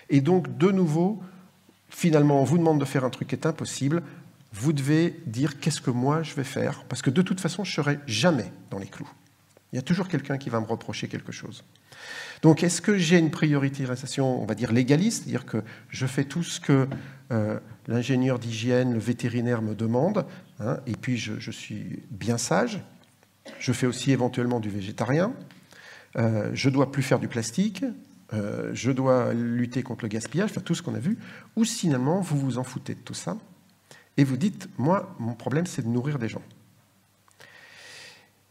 Et donc, de nouveau, finalement, on vous demande de faire un truc qui est impossible, vous devez dire qu'est-ce que moi je vais faire, parce que de toute façon, je ne serai jamais dans les clous. Il y a toujours quelqu'un qui va me reprocher quelque chose. Donc, est-ce que j'ai une priorisation, on va dire, légaliste, c'est-à-dire que je fais tout ce que l'ingénieur d'hygiène, le vétérinaire me demande, hein, et puis je suis bien sage. Je fais aussi éventuellement du végétarien. Je ne dois plus faire du plastique. Je dois lutter contre le gaspillage, enfin, tout ce qu'on a vu. Ou finalement, vous vous en foutez de tout ça, et vous dites, moi, mon problème, c'est de nourrir des gens.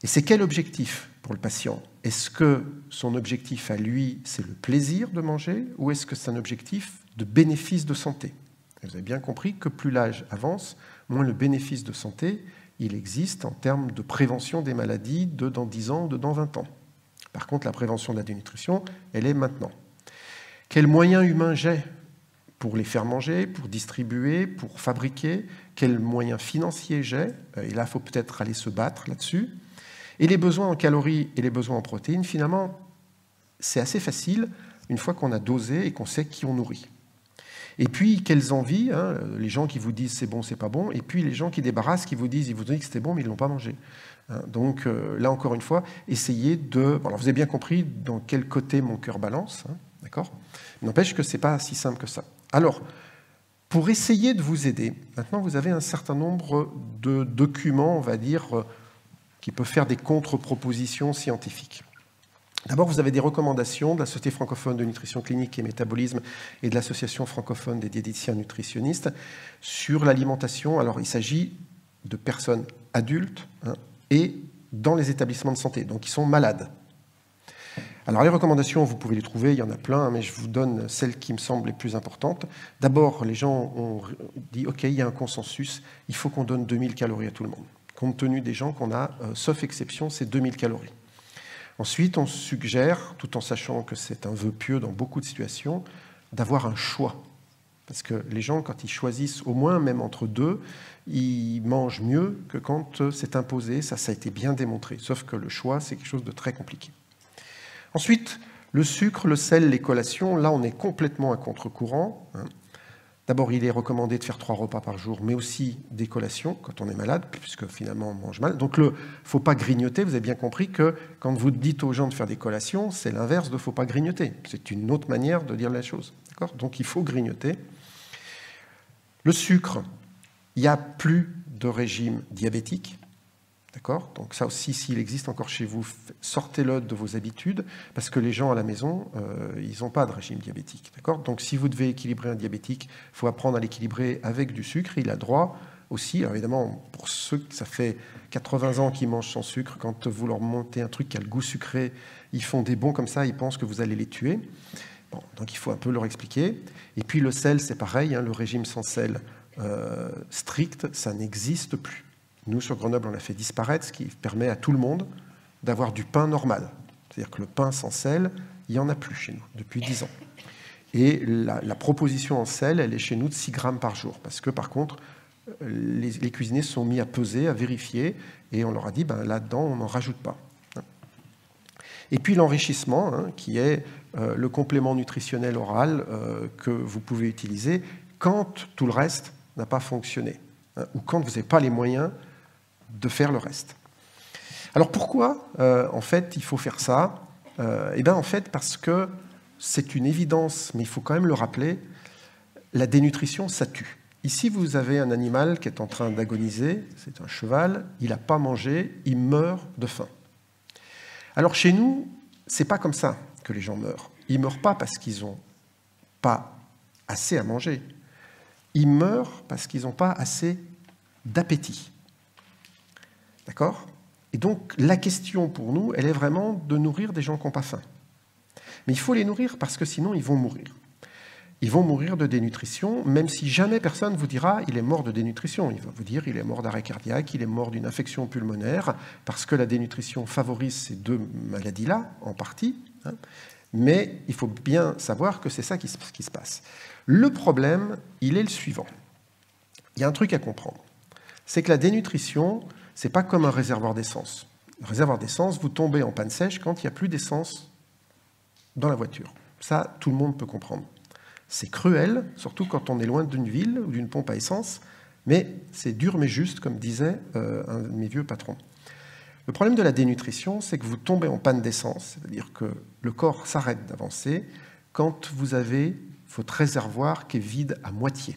Et c'est quel objectif pour le patient? Est-ce que son objectif à lui, c'est le plaisir de manger, ou est-ce que c'est un objectif de bénéfice de santé? Vous avez bien compris que plus l'âge avance, moins le bénéfice de santé, il existe en termes de prévention des maladies de dans 10 ans, de dans 20 ans. Par contre, la prévention de la dénutrition, elle est maintenant. Quels moyens humains j'ai pour les faire manger, pour distribuer, pour fabriquer? Quels moyens financiers j'ai? Et là, il faut peut-être aller se battre là-dessus. Et les besoins en calories et les besoins en protéines, finalement, c'est assez facile une fois qu'on a dosé et qu'on sait qui on nourrit. Et puis, quelles envies, hein, les gens qui vous disent c'est bon, c'est pas bon, et puis les gens qui débarrassent, qui vous disent, ils vous disent que c'était bon, mais ils ne l'ont pas mangé. Hein, donc là, encore une fois, essayez de... Bon, alors, vous avez bien compris dans quel côté mon cœur balance, hein, d'accord? N'empêche que ce n'est pas si simple que ça. Alors, pour essayer de vous aider, maintenant, vous avez un certain nombre de documents, on va dire, qui peuvent faire des contre-propositions scientifiques. D'abord, vous avez des recommandations de la Société francophone de nutrition clinique et métabolisme et de l'Association francophone des diététiciens nutritionnistes sur l'alimentation. Alors, il s'agit de personnes adultes, hein, et dans les établissements de santé, donc ils sont malades. Alors les recommandations, vous pouvez les trouver, il y en a plein, mais je vous donne celles qui me semblent les plus importantes. D'abord, les gens ont dit, OK, il y a un consensus, il faut qu'on donne 2000 calories à tout le monde, compte tenu des gens qu'on a, sauf exception, c'est 2000 calories. Ensuite, on suggère, tout en sachant que c'est un vœu pieux dans beaucoup de situations, d'avoir un choix. Parce que les gens, quand ils choisissent au moins, même entre deux, ils mangent mieux que quand c'est imposé, ça a été bien démontré. Sauf que le choix, c'est quelque chose de très compliqué. Ensuite, le sucre, le sel, les collations, là on est complètement à contre-courant. D'abord, il est recommandé de faire 3 repas par jour, mais aussi des collations quand on est malade, puisque finalement on mange mal. Donc il ne faut pas grignoter, vous avez bien compris que quand vous dites aux gens de faire des collations, c'est l'inverse de « il ne faut pas grignoter ». C'est une autre manière de dire la chose. Donc il faut grignoter. Le sucre, il n'y a plus de régime diabétique. D'accord ? Donc ça aussi, s'il existe encore chez vous, sortez-le de vos habitudes, parce que les gens à la maison, ils n'ont pas de régime diabétique. D'accord ? Donc si vous devez équilibrer un diabétique, il faut apprendre à l'équilibrer avec du sucre. Il a droit aussi, alors évidemment, pour ceux que ça fait 80 ans qu'ils mangent sans sucre, quand vous leur montez un truc qui a le goût sucré, ils font des bonds comme ça, ils pensent que vous allez les tuer. Bon, donc il faut un peu leur expliquer. Et puis le sel, c'est pareil, le régime sans sel strict, ça n'existe plus. Nous, sur Grenoble, on a fait disparaître, ce qui permet à tout le monde d'avoir du pain normal. C'est-à-dire que le pain sans sel, il n'y en a plus chez nous, depuis 10 ans. Et la proposition en sel, elle est chez nous de 6 grammes par jour. Parce que, par contre, les cuisiniers se sont mis à peser, à vérifier, et on leur a dit, là-dedans, on n'en rajoute pas. Et puis l'enrichissement, qui est le complément nutritionnel oral que vous pouvez utiliser quand tout le reste n'a pas fonctionné, ou quand vous n'avez pas les moyens de faire le reste. Alors pourquoi, en fait, il faut faire ça ? En fait, parce que c'est une évidence, mais il faut quand même le rappeler, la dénutrition, ça tue. Ici, vous avez un animal qui est en train d'agoniser, c'est un cheval, il n'a pas mangé, il meurt de faim. Alors chez nous, c'est pas comme ça que les gens meurent. Ils meurent pas parce qu'ils n'ont pas assez à manger. Ils meurent parce qu'ils n'ont pas assez d'appétit. D'accord ? Et donc, la question pour nous, elle est vraiment de nourrir des gens qui n'ont pas faim. Mais il faut les nourrir parce que sinon, ils vont mourir. Ils vont mourir de dénutrition, même si jamais personne vous dira « il est mort de dénutrition ». Il va vous dire « il est mort d'arrêt cardiaque, il est mort d'une infection pulmonaire », parce que la dénutrition favorise ces deux maladies-là, en partie. Mais il faut bien savoir que c'est ça qui se passe. Le problème, il est le suivant. Il y a un truc à comprendre. C'est que la dénutrition, c'est pas comme un réservoir d'essence. Le réservoir d'essence, vous tombez en panne sèche quand il n'y a plus d'essence dans la voiture. Ça, tout le monde peut comprendre. C'est cruel, surtout quand on est loin d'une ville ou d'une pompe à essence, mais c'est dur mais juste, comme disait un de mes vieux patrons. Le problème de la dénutrition, c'est que vous tombez en panne d'essence, c'est-à-dire que le corps s'arrête d'avancer quand vous avez votre réservoir qui est vide à moitié.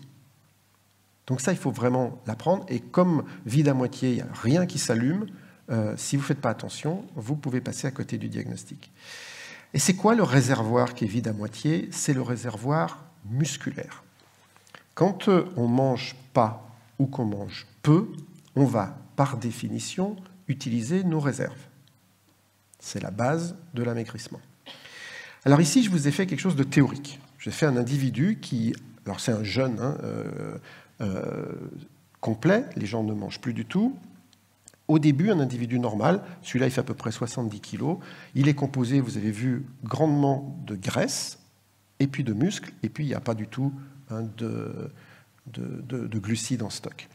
Donc ça, il faut vraiment l'apprendre. Et comme vide à moitié, il n'y a rien qui s'allume, si vous ne faites pas attention, vous pouvez passer à côté du diagnostic. Et c'est quoi le réservoir qui est vide à moitié ? C'est le réservoir musculaire. Quand on ne mange pas ou qu'on mange peu, on va, par définition, utiliser nos réserves. C'est la base de l'amaigrissement. Alors ici, je vous ai fait quelque chose de théorique. J'ai fait un individu qui... Alors c'est un jeune complet, les gens ne mangent plus du tout. Au début, un individu normal, celui-là il fait à peu près 70 kg, il est composé, vous avez vu, grandement de graisse, et puis de muscles, et puis il n'y a pas du tout de glucides en stock.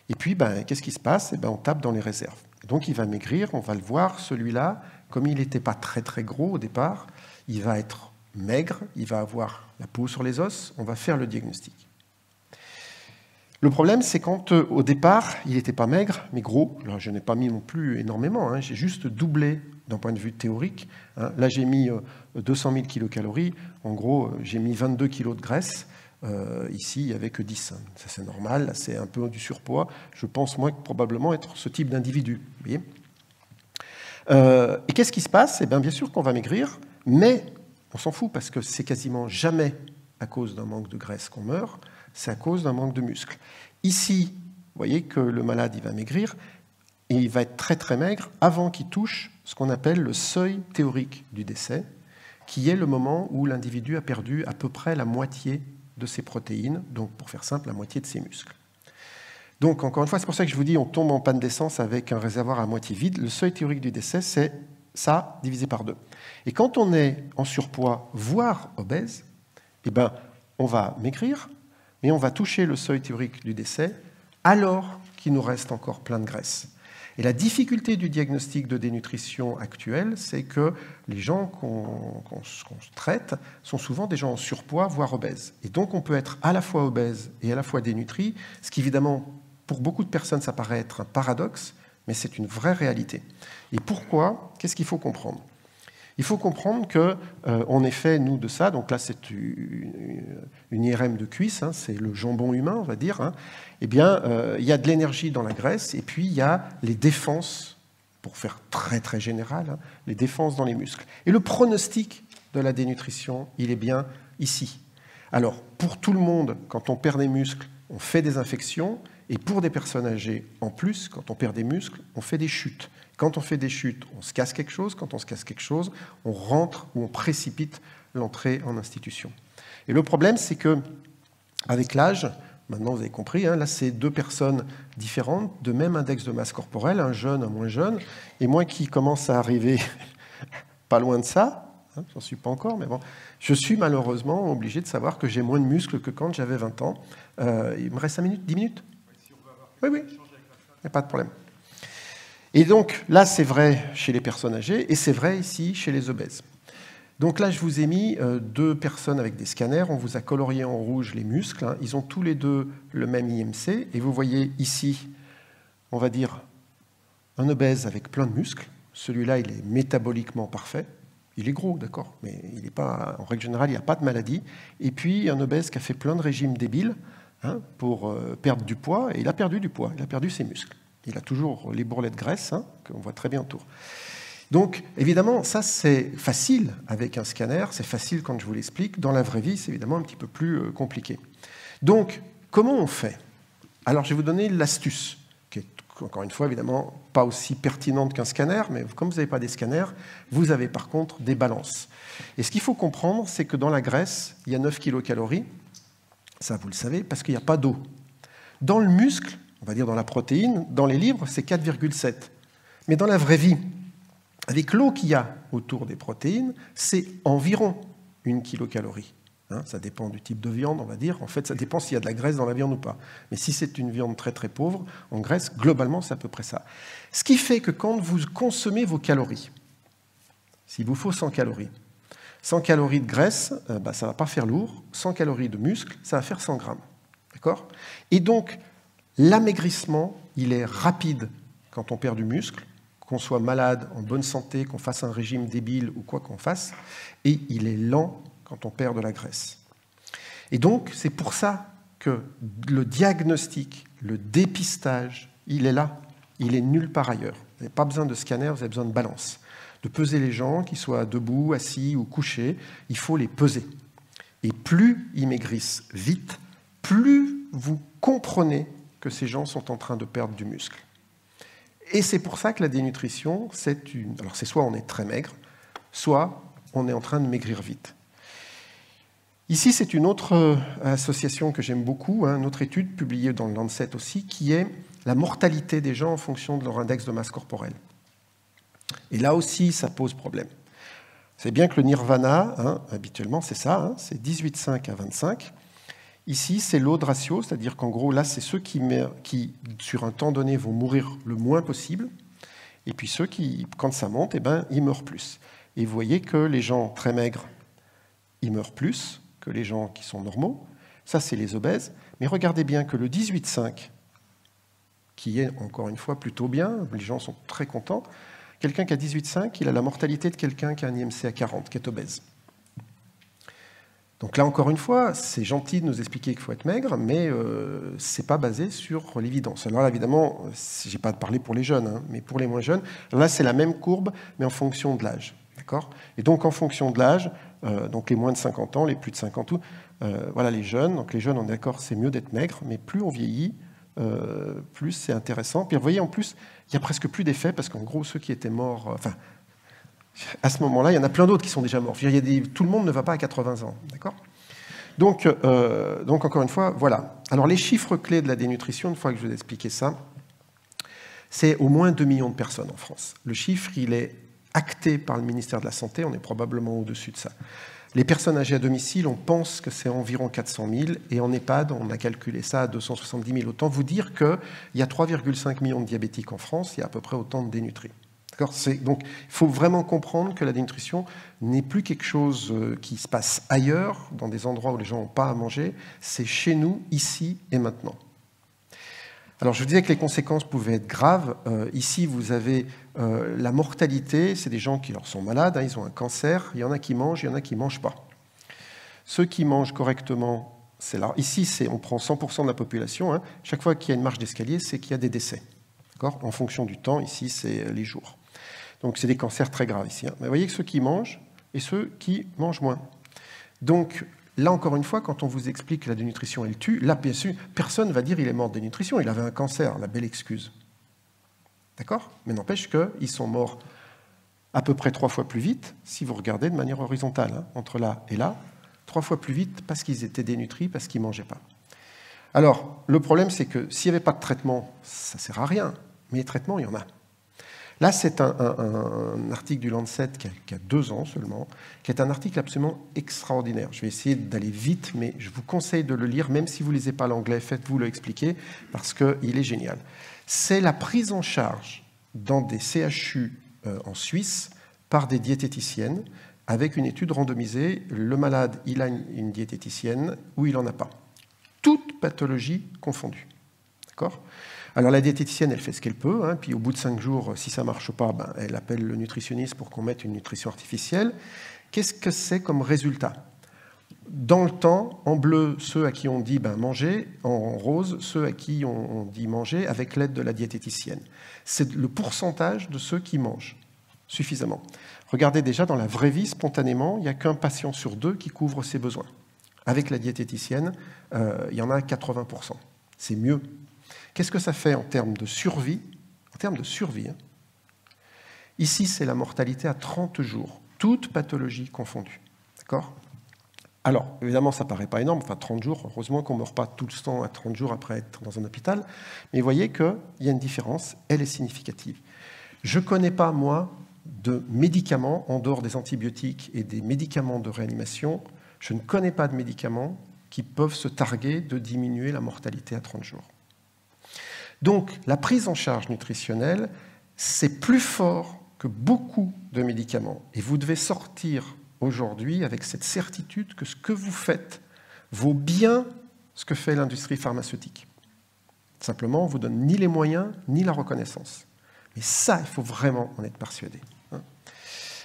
Et puis, qu'est-ce qui se passe ? On tape dans les réserves. Donc il va maigrir, on va le voir, celui-là, comme il n'était pas très très gros au départ, il va être maigre, il va avoir la peau sur les os, on va faire le diagnostic. Le problème, c'est quand, au départ, il n'était pas maigre, mais gros. Alors, je n'ai pas mis non plus énormément, j'ai juste doublé d'un point de vue théorique. Là, j'ai mis 200 000 kilocalories. En gros, j'ai mis 22 kilos de graisse. Ici, il n'y avait que 10. Ça, c'est normal. Là, c'est un peu du surpoids. Je pense, moi, probablement être ce type d'individu. Vous voyez ? Et qu'est-ce qui se passe ? Bien sûr qu'on va maigrir, mais on s'en fout parce que c'est quasiment jamais à cause d'un manque de graisse qu'on meurt. C'est à cause d'un manque de muscles. Ici, vous voyez que le malade, il va maigrir. et il va être très très maigre avant qu'il touche ce qu'on appelle le seuil théorique du décès, qui est le moment où l'individu a perdu à peu près la moitié de ses protéines, donc pour faire simple, la moitié de ses muscles. Donc encore une fois, c'est pour ça que je vous dis, on tombe en panne d'essence avec un réservoir à moitié vide. Le seuil théorique du décès, c'est ça divisé par 2. Et quand on est en surpoids, voire obèse, eh ben, on va maigrir, mais on va toucher le seuil théorique du décès alors qu'il nous reste encore plein de graisse. Et la difficulté du diagnostic de dénutrition actuel, c'est que les gens qu'on traite sont souvent des gens en surpoids, voire obèses. Et donc on peut être à la fois obèse et à la fois dénutri, ce qui évidemment, pour beaucoup de personnes, ça paraît être un paradoxe, mais c'est une vraie réalité. Et pourquoi? Qu'est-ce qu'il faut comprendre? Il faut comprendre qu'on est fait, nous, de ça. Donc là, c'est une IRM de cuisse, hein, c'est le jambon humain, on va dire. Hein. Eh bien, il y a de l'énergie dans la graisse, et puis il y a les défenses, pour faire très très général, hein, les défenses dans les muscles. Et le pronostic de la dénutrition, il est bien ici. Alors, pour tout le monde, quand on perd des muscles, on fait des infections, et pour des personnes âgées, en plus, quand on perd des muscles, on fait des chutes. Quand on fait des chutes, on se casse quelque chose. Quand on se casse quelque chose, on rentre ou on précipite l'entrée en institution. Et le problème, c'est que avec l'âge, maintenant vous avez compris, hein, là c'est 2 personnes différentes, de même index de masse corporelle, un jeune, un moins jeune, et moi qui commence à arriver pas loin de ça, hein, j'en suis pas encore, mais bon, je suis malheureusement obligé de savoir que j'ai moins de muscles que quand j'avais 20 ans. Il me reste 5 minutes, 10 minutes ? Oui, il n'y a pas de problème. Et donc, là, c'est vrai chez les personnes âgées, et c'est vrai ici chez les obèses. Donc là, je vous ai mis 2 personnes avec des scanners, on vous a colorié en rouge les muscles, hein. Ils ont tous les 2 le même IMC, et vous voyez ici, on va dire, un obèse avec plein de muscles. Celui-là, il est métaboliquement parfait. Il est gros, d'accord, mais il n'est pas, en règle générale, il n'y a pas de maladie. Et puis, un obèse qui a fait plein de régimes débiles, hein, pour perdre du poids, et il a perdu du poids, il a perdu ses muscles. Il a toujours les bourrelets de graisse, hein, qu'on voit très bien autour. Donc, évidemment, ça, c'est facile avec un scanner, c'est facile quand je vous l'explique. Dans la vraie vie, c'est évidemment un petit peu plus compliqué. Donc, comment on fait? Alors, je vais vous donner l'astuce, qui est, encore une fois, évidemment, pas aussi pertinente qu'un scanner, mais comme vous n'avez pas des scanners, vous avez par contre des balances. Et ce qu'il faut comprendre, c'est que dans la graisse, il y a 9 kilocalories, ça vous le savez, parce qu'il n'y a pas d'eau. Dans le muscle, on va dire dans la protéine, dans les livres, c'est 4,7. Mais dans la vraie vie, avec l'eau qu'il y a autour des protéines, c'est environ 1 kilocalorie. Hein, ça dépend du type de viande, on va dire. En fait, ça dépend s'il y a de la graisse dans la viande ou pas. Mais si c'est une viande très très pauvre, en graisse, globalement, c'est à peu près ça. Ce qui fait que quand vous consommez vos calories, s'il vous faut 100 calories, 100 calories de graisse, ça ne va pas faire lourd. 100 calories de muscle, ça va faire 100 grammes. D'accord ? Et donc, l'amaigrissement, il est rapide quand on perd du muscle, qu'on soit malade, en bonne santé, qu'on fasse un régime débile ou quoi qu'on fasse, et il est lent quand on perd de la graisse. Et donc, c'est pour ça que le diagnostic, le dépistage, il est là, il est nulle part ailleurs. Vous n'avez pas besoin de scanner, vous avez besoin de balance. De peser les gens, qu'ils soient debout, assis ou couchés, il faut les peser. Et plus ils maigrissent vite, plus vous comprenez que ces gens sont en train de perdre du muscle. Et c'est pour ça que la dénutrition, alors c'est soit on est très maigre, soit on est en train de maigrir vite. Ici, c'est une autre association que j'aime beaucoup, hein, une autre étude publiée dans le Lancet aussi, qui est la mortalité des gens en fonction de leur index de masse corporelle. Et là aussi, ça pose problème. C'est bien que le nirvana, hein, habituellement, c'est ça, hein, c'est 18,5 à 25. Ici, c'est l'odd ratio, c'est-à-dire qu'en gros, là, c'est ceux qui, sur un temps donné, vont mourir le moins possible. Et puis ceux qui, quand ça monte, eh ben, ils meurent plus. Et vous voyez que les gens très maigres, ils meurent plus que les gens qui sont normaux. Ça, c'est les obèses. Mais regardez bien que le 18,5, qui est encore une fois plutôt bien, les gens sont très contents, quelqu'un qui a 18,5, il a la mortalité de quelqu'un qui a un IMC à 40, qui est obèse. Donc là, encore une fois, c'est gentil de nous expliquer qu'il faut être maigre, mais ce n'est pas basé sur l'évidence. Alors là, évidemment, je n'ai pas parlé pour les jeunes, hein, mais pour les moins jeunes, là, c'est la même courbe, mais en fonction de l'âge. D'accord ? Et donc, en fonction de l'âge, donc les moins de 50 ans, les plus de 50 ans, voilà, les jeunes, donc les jeunes, on est d'accord, c'est mieux d'être maigre, mais plus on vieillit, plus c'est intéressant. Puis vous voyez, en plus, il n'y a presque plus d'effets, parce qu'en gros, ceux qui étaient morts... à ce moment-là, il y en a plein d'autres qui sont déjà morts. Tout le monde ne va pas à 80 ans, d'accord ? Donc, encore une fois, voilà. Alors, les chiffres clés de la dénutrition, une fois que je vous ai expliqué ça, c'est au moins 2 millions de personnes en France. Le chiffre, il est acté par le ministère de la Santé, on est probablement au-dessus de ça. Les personnes âgées à domicile, on pense que c'est environ 400 000, et en EHPAD, on a calculé ça à 270 000. Autant vous dire qu'il y a 3,5 millions de diabétiques en France, il y a à peu près autant de dénutris. Donc, il faut vraiment comprendre que la dénutrition n'est plus quelque chose qui se passe ailleurs, dans des endroits où les gens n'ont pas à manger, c'est chez nous, ici et maintenant. Alors, je vous disais que les conséquences pouvaient être graves. Ici, vous avez la mortalité, c'est des gens qui leur sont malades, hein, ils ont un cancer, il y en a qui mangent, il y en a qui ne mangent pas. Ceux qui mangent correctement, c'est là. Ici, on prend 100% de la population. Hein. Chaque fois qu'il y a une marche d'escalier, c'est qu'il y a des décès. En fonction du temps, ici, c'est les jours. Donc, c'est des cancers très graves ici. Hein. Mais vous voyez que ceux qui mangent et ceux qui mangent moins. Donc, là, encore une fois, quand on vous explique que la dénutrition, elle tue, là, bien sûr, personne ne va dire qu'il est mort de dénutrition, il avait un cancer, la belle excuse. D'accord ? Mais n'empêche qu'ils sont morts à peu près 3 fois plus vite, si vous regardez de manière horizontale, hein, entre là et là, 3 fois plus vite parce qu'ils étaient dénutris, parce qu'ils ne mangeaient pas. Alors, le problème, c'est que s'il n'y avait pas de traitement, ça ne sert à rien, mais les traitements, il y en a. Là, c'est un article du Lancet qui a 2 ans seulement, qui est un article absolument extraordinaire. Je vais essayer d'aller vite, mais je vous conseille de le lire, même si vous ne lisez pas l'anglais, faites-vous le expliquer, parce qu'il est génial. C'est la prise en charge dans des CHU en Suisse par des diététiciennes, avec une étude randomisée. Le malade, il a une diététicienne ou il n'en a pas. Toute pathologie confondue. D'accord ? Alors la diététicienne, elle fait ce qu'elle peut, hein, puis au bout de 5 jours, si ça ne marche pas, elle appelle le nutritionniste pour qu'on mette une nutrition artificielle. Qu'est-ce que c'est comme résultat ? Dans le temps, en bleu, ceux à qui on dit manger, en rose, ceux à qui on dit manger avec l'aide de la diététicienne. C'est le pourcentage de ceux qui mangent suffisamment. Regardez déjà, dans la vraie vie, spontanément, il n'y a qu'un patient sur 2 qui couvre ses besoins. Avec la diététicienne, il y en a 80%. C'est mieux. Qu'est-ce que ça fait en termes de survie ? En termes de survie, hein. Ici, c'est la mortalité à 30 jours, toute pathologie confondue. D'accord ? Alors, évidemment, ça ne paraît pas énorme, 30 jours, heureusement qu'on ne meurt pas tout le temps à 30 jours après être dans un hôpital, mais vous voyez qu'il y a une différence, elle est significative. Je ne connais pas, moi, de médicaments, en dehors des antibiotiques et des médicaments de réanimation, je ne connais pas de médicaments qui peuvent se targuer de diminuer la mortalité à 30 jours. Donc, la prise en charge nutritionnelle, c'est plus fort que beaucoup de médicaments. Et vous devez sortir aujourd'hui avec cette certitude que ce que vous faites vaut bien ce que fait l'industrie pharmaceutique. Simplement, on ne vous donne ni les moyens, ni la reconnaissance. Mais ça, il faut vraiment en être persuadé.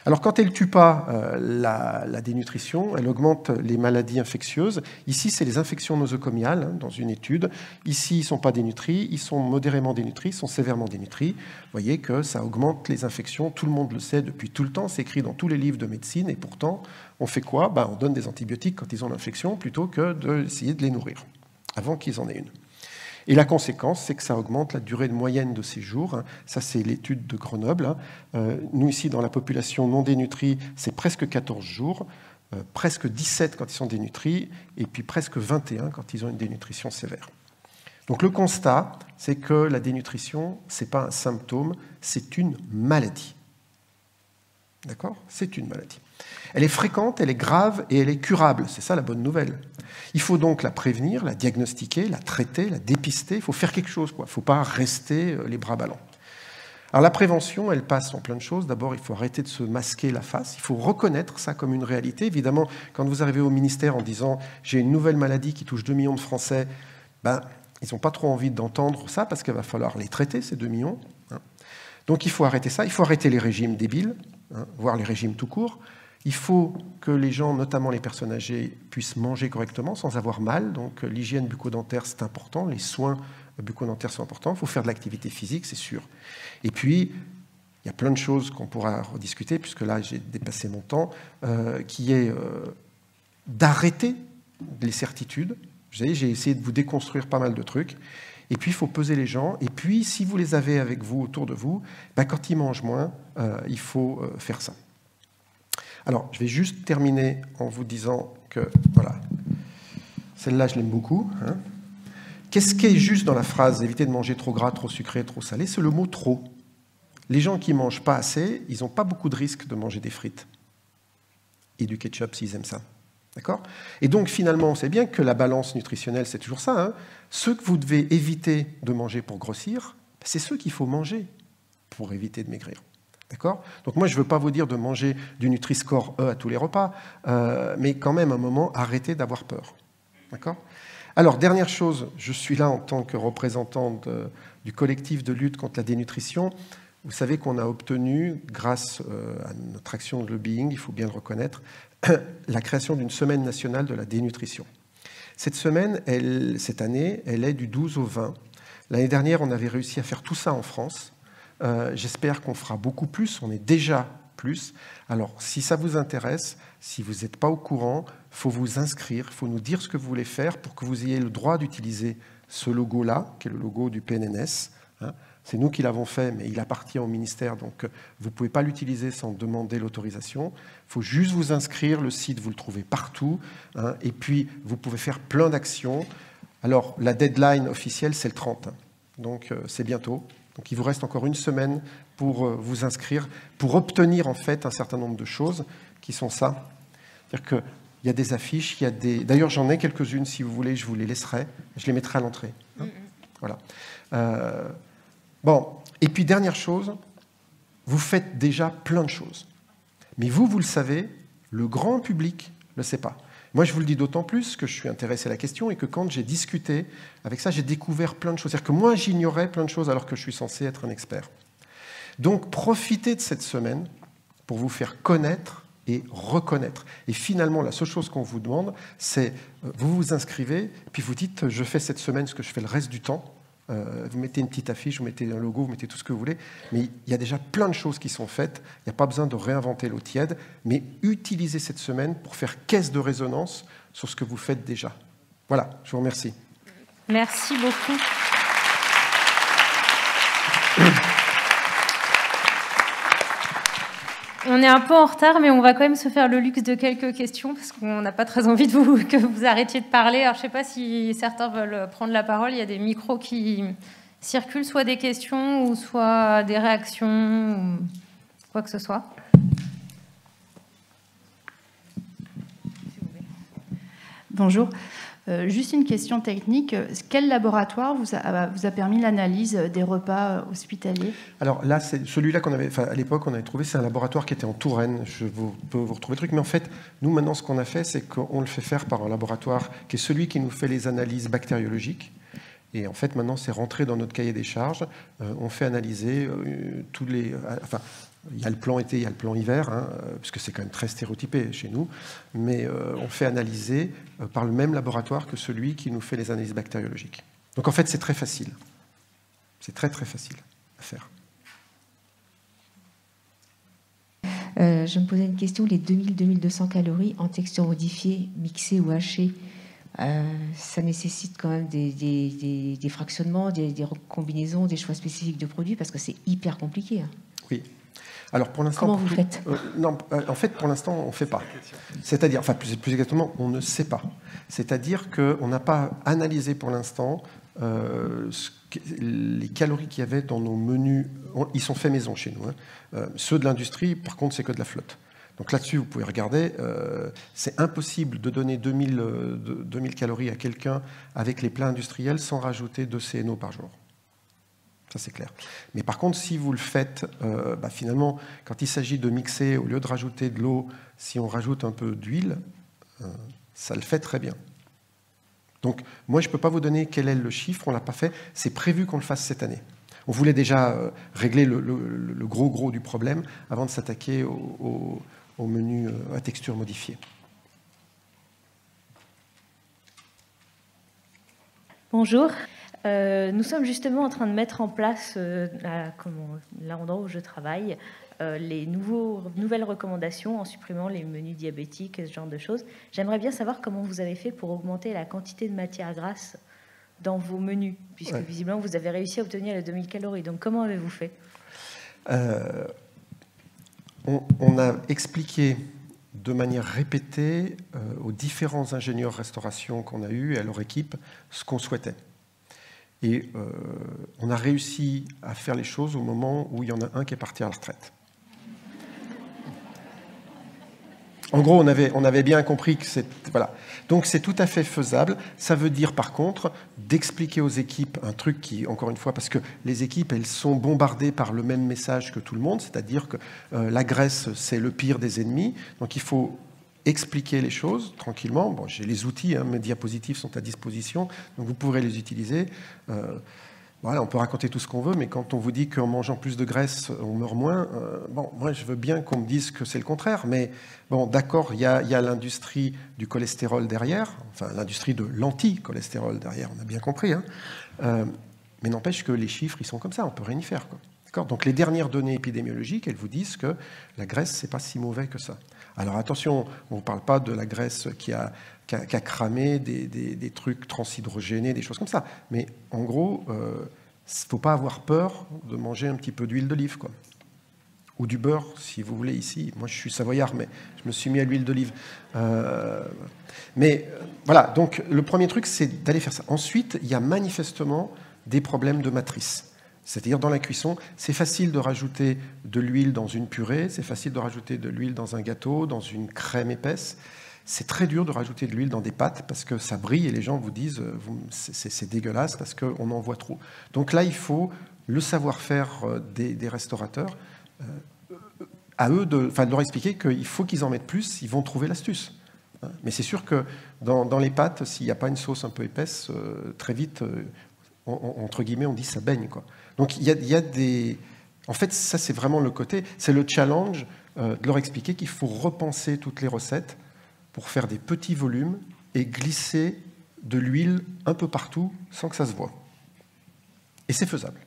Alors, quand elle ne tue pas la dénutrition, elle augmente les maladies infectieuses. Ici, c'est les infections nosocomiales, hein, dans une étude. Ici, ils ne sont pas dénutris, ils sont modérément dénutris, ils sont sévèrement dénutris. Vous voyez que ça augmente les infections, tout le monde le sait depuis tout le temps, c'est écrit dans tous les livres de médecine, et pourtant, on fait quoi ? On donne des antibiotiques quand ils ont l'infection, plutôt que d'essayer de les nourrir, avant qu'ils en aient une. Et la conséquence, c'est que ça augmente la durée de moyenne de séjour. Ça, c'est l'étude de Grenoble. Nous, ici, dans la population non dénutrie, c'est presque 14 jours, presque 17 quand ils sont dénutris, et puis presque 21 quand ils ont une dénutrition sévère. Donc le constat, c'est que la dénutrition, ce n'est pas un symptôme, c'est une maladie. D'accord ? C'est une maladie. Elle est fréquente, elle est grave et elle est curable. C'est ça la bonne nouvelle. Il faut donc la prévenir, la diagnostiquer, la traiter, la dépister. Il faut faire quelque chose, quoi. Il ne faut pas rester les bras ballants. Alors la prévention, elle passe en plein de choses. D'abord, il faut arrêter de se masquer la face. Il faut reconnaître ça comme une réalité. Évidemment, quand vous arrivez au ministère en disant « j'ai une nouvelle maladie qui touche 2 millions de Français », ils n'ont pas trop envie d'entendre ça parce qu'il va falloir les traiter, ces 2 millions. Donc il faut arrêter ça. Il faut arrêter les régimes débiles, voire les régimes tout court. Il faut que les gens, notamment les personnes âgées, puissent manger correctement sans avoir mal. Donc l'hygiène bucco-dentaire, c'est important. Les soins bucco-dentaires sont importants. Il faut faire de l'activité physique, c'est sûr. Et puis, il y a plein de choses qu'on pourra rediscuter, puisque là, j'ai dépassé mon temps, qui est d'arrêter les certitudes. Vous savez, j'ai essayé de vous déconstruire pas mal de trucs. Et puis, il faut peser les gens. Et puis, si vous les avez avec vous, autour de vous, ben, quand ils mangent moins, il faut faire ça. Alors, je vais juste terminer en vous disant que, voilà, celle-là, je l'aime beaucoup. Hein. Qu'est-ce qui est juste dans la phrase « éviter de manger trop gras, trop sucré, trop salé », c'est le mot « trop ». Les gens qui ne mangent pas assez, ils n'ont pas beaucoup de risques de manger des frites et du ketchup s'ils aiment ça. D'accord ? Et donc, finalement, on sait bien que la balance nutritionnelle, c'est toujours ça. Hein. Ceux que vous devez éviter de manger pour grossir, c'est ceux qu'il faut manger pour éviter de maigrir. D'accord ? Donc moi, je ne veux pas vous dire de manger du Nutri-Score E à tous les repas, mais quand même, à un moment, arrêtez d'avoir peur. D'accord ? Alors, dernière chose, je suis là en tant que représentant du collectif de lutte contre la dénutrition. Vous savez qu'on a obtenu, grâce à notre action de lobbying, il faut bien le reconnaître, la création d'une semaine nationale de la dénutrition. Cette semaine, cette année, elle est du 12 au 20. L'année dernière, on avait réussi à faire tout ça en France. J'espère qu'on fera beaucoup plus, on est déjà plus. Alors, si ça vous intéresse, si vous n'êtes pas au courant, il faut vous inscrire, il faut nous dire ce que vous voulez faire pour que vous ayez le droit d'utiliser ce logo-là, qui est le logo du PNNS. Hein. C'est nous qui l'avons fait, mais il appartient au ministère, donc vous ne pouvez pas l'utiliser sans demander l'autorisation. Il faut juste vous inscrire, le site, vous le trouvez partout, hein, et puis vous pouvez faire plein d'actions. Alors, la deadline officielle, c'est le 30, hein, donc c'est bientôt. Donc il vous reste encore une semaine pour vous inscrire, pour obtenir en fait un certain nombre de choses qui sont ça. C'est-à-dire qu'il y a des affiches, il y a des... D'ailleurs, j'en ai quelques-unes, si vous voulez, je vous les laisserai. Je les mettrai à l'entrée. Hein. Voilà. Bon, et puis dernière chose, vous faites déjà plein de choses. Mais vous le savez, le grand public ne le sait pas. Moi, je vous le dis d'autant plus que je suis intéressé à la question et que quand j'ai discuté avec ça, j'ai découvert plein de choses. C'est-à-dire que moi, j'ignorais plein de choses alors que je suis censé être un expert. Donc, profitez de cette semaine pour vous faire connaître et reconnaître. Et finalement, la seule chose qu'on vous demande, c'est vous vous inscrivez, puis vous dites « je fais cette semaine ce que je fais le reste du temps ». Vous mettez une petite affiche, vous mettez un logo, vous mettez tout ce que vous voulez, mais il y a déjà plein de choses qui sont faites, il n'y a pas besoin de réinventer l'eau tiède, mais utilisez cette semaine pour faire caisse de résonance sur ce que vous faites déjà. Voilà, je vous remercie.
Merci beaucoup. On est un peu en retard, mais on va quand même se faire le luxe de quelques questions, parce qu'on n'a pas très envie que vous arrêtiez de parler. Alors, je ne sais pas si certains veulent prendre la parole. Il y a des micros qui circulent, soit des questions, ou soit des réactions, ou quoi que ce soit.
Bonjour. Juste une question technique. Quel laboratoire vous a permis l'analyse des repas hospitaliers ?
Alors là, c'est celui-là qu'on avait, à l'époque, on avait trouvé, c'est un laboratoire qui était en Touraine. Je peux vous retrouver le truc. Mais en fait, nous, maintenant, ce qu'on a fait, c'est qu'on le fait faire par un laboratoire qui est celui qui nous fait les analyses bactériologiques. Et en fait, maintenant, c'est rentré dans notre cahier des charges. On fait analyser tous les... Enfin, il y a le plan été, il y a le plan hiver, hein, puisque c'est quand même très stéréotypé chez nous, mais on fait analyser par le même laboratoire que celui qui nous fait les analyses bactériologiques. Donc en fait, c'est très facile. C'est très très facile à faire.
Je me posais une question, les 2000-2200 calories en texture modifiée, mixée ou hachée, ça nécessite quand même des fractionnements, des combinaisons, des choix spécifiques de produits, parce que c'est hyper compliqué. Hein.
Oui. Alors pour l'instant,
comment vous faites ?
Non, en fait, pour l'instant, on ne fait pas. C'est-à-dire, enfin, plus exactement, on ne sait pas. C'est-à-dire qu'on n'a pas analysé pour l'instant les calories qu'il y avait dans nos menus. Ils sont faits maison chez nous. Hein. Ceux de l'industrie, par contre, c'est que de la flotte. Donc là-dessus, vous pouvez regarder. C'est impossible de donner 2000 calories à quelqu'un avec les plats industriels sans rajouter 2 CNO par jour. Ça, c'est clair. Mais par contre, si vous le faites, finalement, quand il s'agit de mixer, au lieu de rajouter de l'eau, si on rajoute un peu d'huile, ça le fait très bien. Donc, moi, je ne peux pas vous donner quel est le chiffre, on ne l'a pas fait. C'est prévu qu'on le fasse cette année. On voulait déjà régler le gros du problème avant de s'attaquer au menu à texture modifiée.
Bonjour. Nous sommes justement en train de mettre en place, l'endroit où je travaille, les nouvelles recommandations en supprimant les menus diabétiques, ce genre de choses. J'aimerais bien savoir comment vous avez fait pour augmenter la quantité de matière grasse
dans vos menus, puisque visiblement vous avez réussi à obtenir les 2000 calories. Donc comment avez-vous fait?
On a expliqué de manière répétée aux différents ingénieurs restauration qu'on a eus et à leur équipe ce qu'on souhaitait. Et on a réussi à faire les choses au moment où il y en a un qui est parti à la retraite. En gros, on avait bien compris que c'est... Voilà. Donc c'est tout à fait faisable. Ça veut dire par contre d'expliquer aux équipes un truc qui, encore une fois, parce que les équipes, elles sont bombardées par le même message que tout le monde, c'est-à-dire que la graisse, c'est le pire des ennemis. Donc il faut expliquer les choses tranquillement. Bon, j'ai les outils, mes diapositives sont à disposition, donc vous pourrez les utiliser. Voilà, on peut raconter tout ce qu'on veut, mais quand on vous dit qu'en mangeant plus de graisse, on meurt moins, bon, moi je veux bien qu'on me dise que c'est le contraire, mais bon, d'accord, il y a l'industrie du cholestérol derrière, enfin l'industrie de l'anti-cholestérol derrière, on a bien compris, mais n'empêche que les chiffres, ils sont comme ça, on peut rien y faire, quoi. Donc les dernières données épidémiologiques, elles vous disent que la graisse, c'est pas si mauvais que ça. Alors attention, on ne parle pas de la graisse qui a cramé des trucs transhydrogénés, des choses comme ça. Mais en gros, il ne faut pas avoir peur de manger un petit peu d'huile d'olive, quoi. Ou du beurre, si vous voulez, ici. Moi, je suis savoyard, mais je me suis mis à l'huile d'olive. Mais voilà, donc le premier truc, c'est d'aller faire ça. Ensuite, il y a manifestement des problèmes de matrice. C'est-à-dire dans la cuisson, c'est facile de rajouter de l'huile dans une purée, c'est facile de rajouter de l'huile dans un gâteau, dans une crème épaisse. C'est très dur de rajouter de l'huile dans des pâtes parce que ça brille et les gens vous disent c'est dégueulasse parce qu'on en voit trop. Donc là, il faut le savoir-faire des restaurateurs, à eux de leur expliquer qu'il faut qu'ils en mettent plus, ils vont trouver l'astuce. Mais c'est sûr que dans les pâtes, s'il n'y a pas une sauce un peu épaisse, très vite, entre guillemets, on dit ça baigne, quoi. Donc il y a des... En fait, ça c'est vraiment le côté, c'est le challenge de leur expliquer qu'il faut repenser toutes les recettes pour faire des petits volumes et glisser de l'huile un peu partout sans que ça se voie. Et c'est faisable.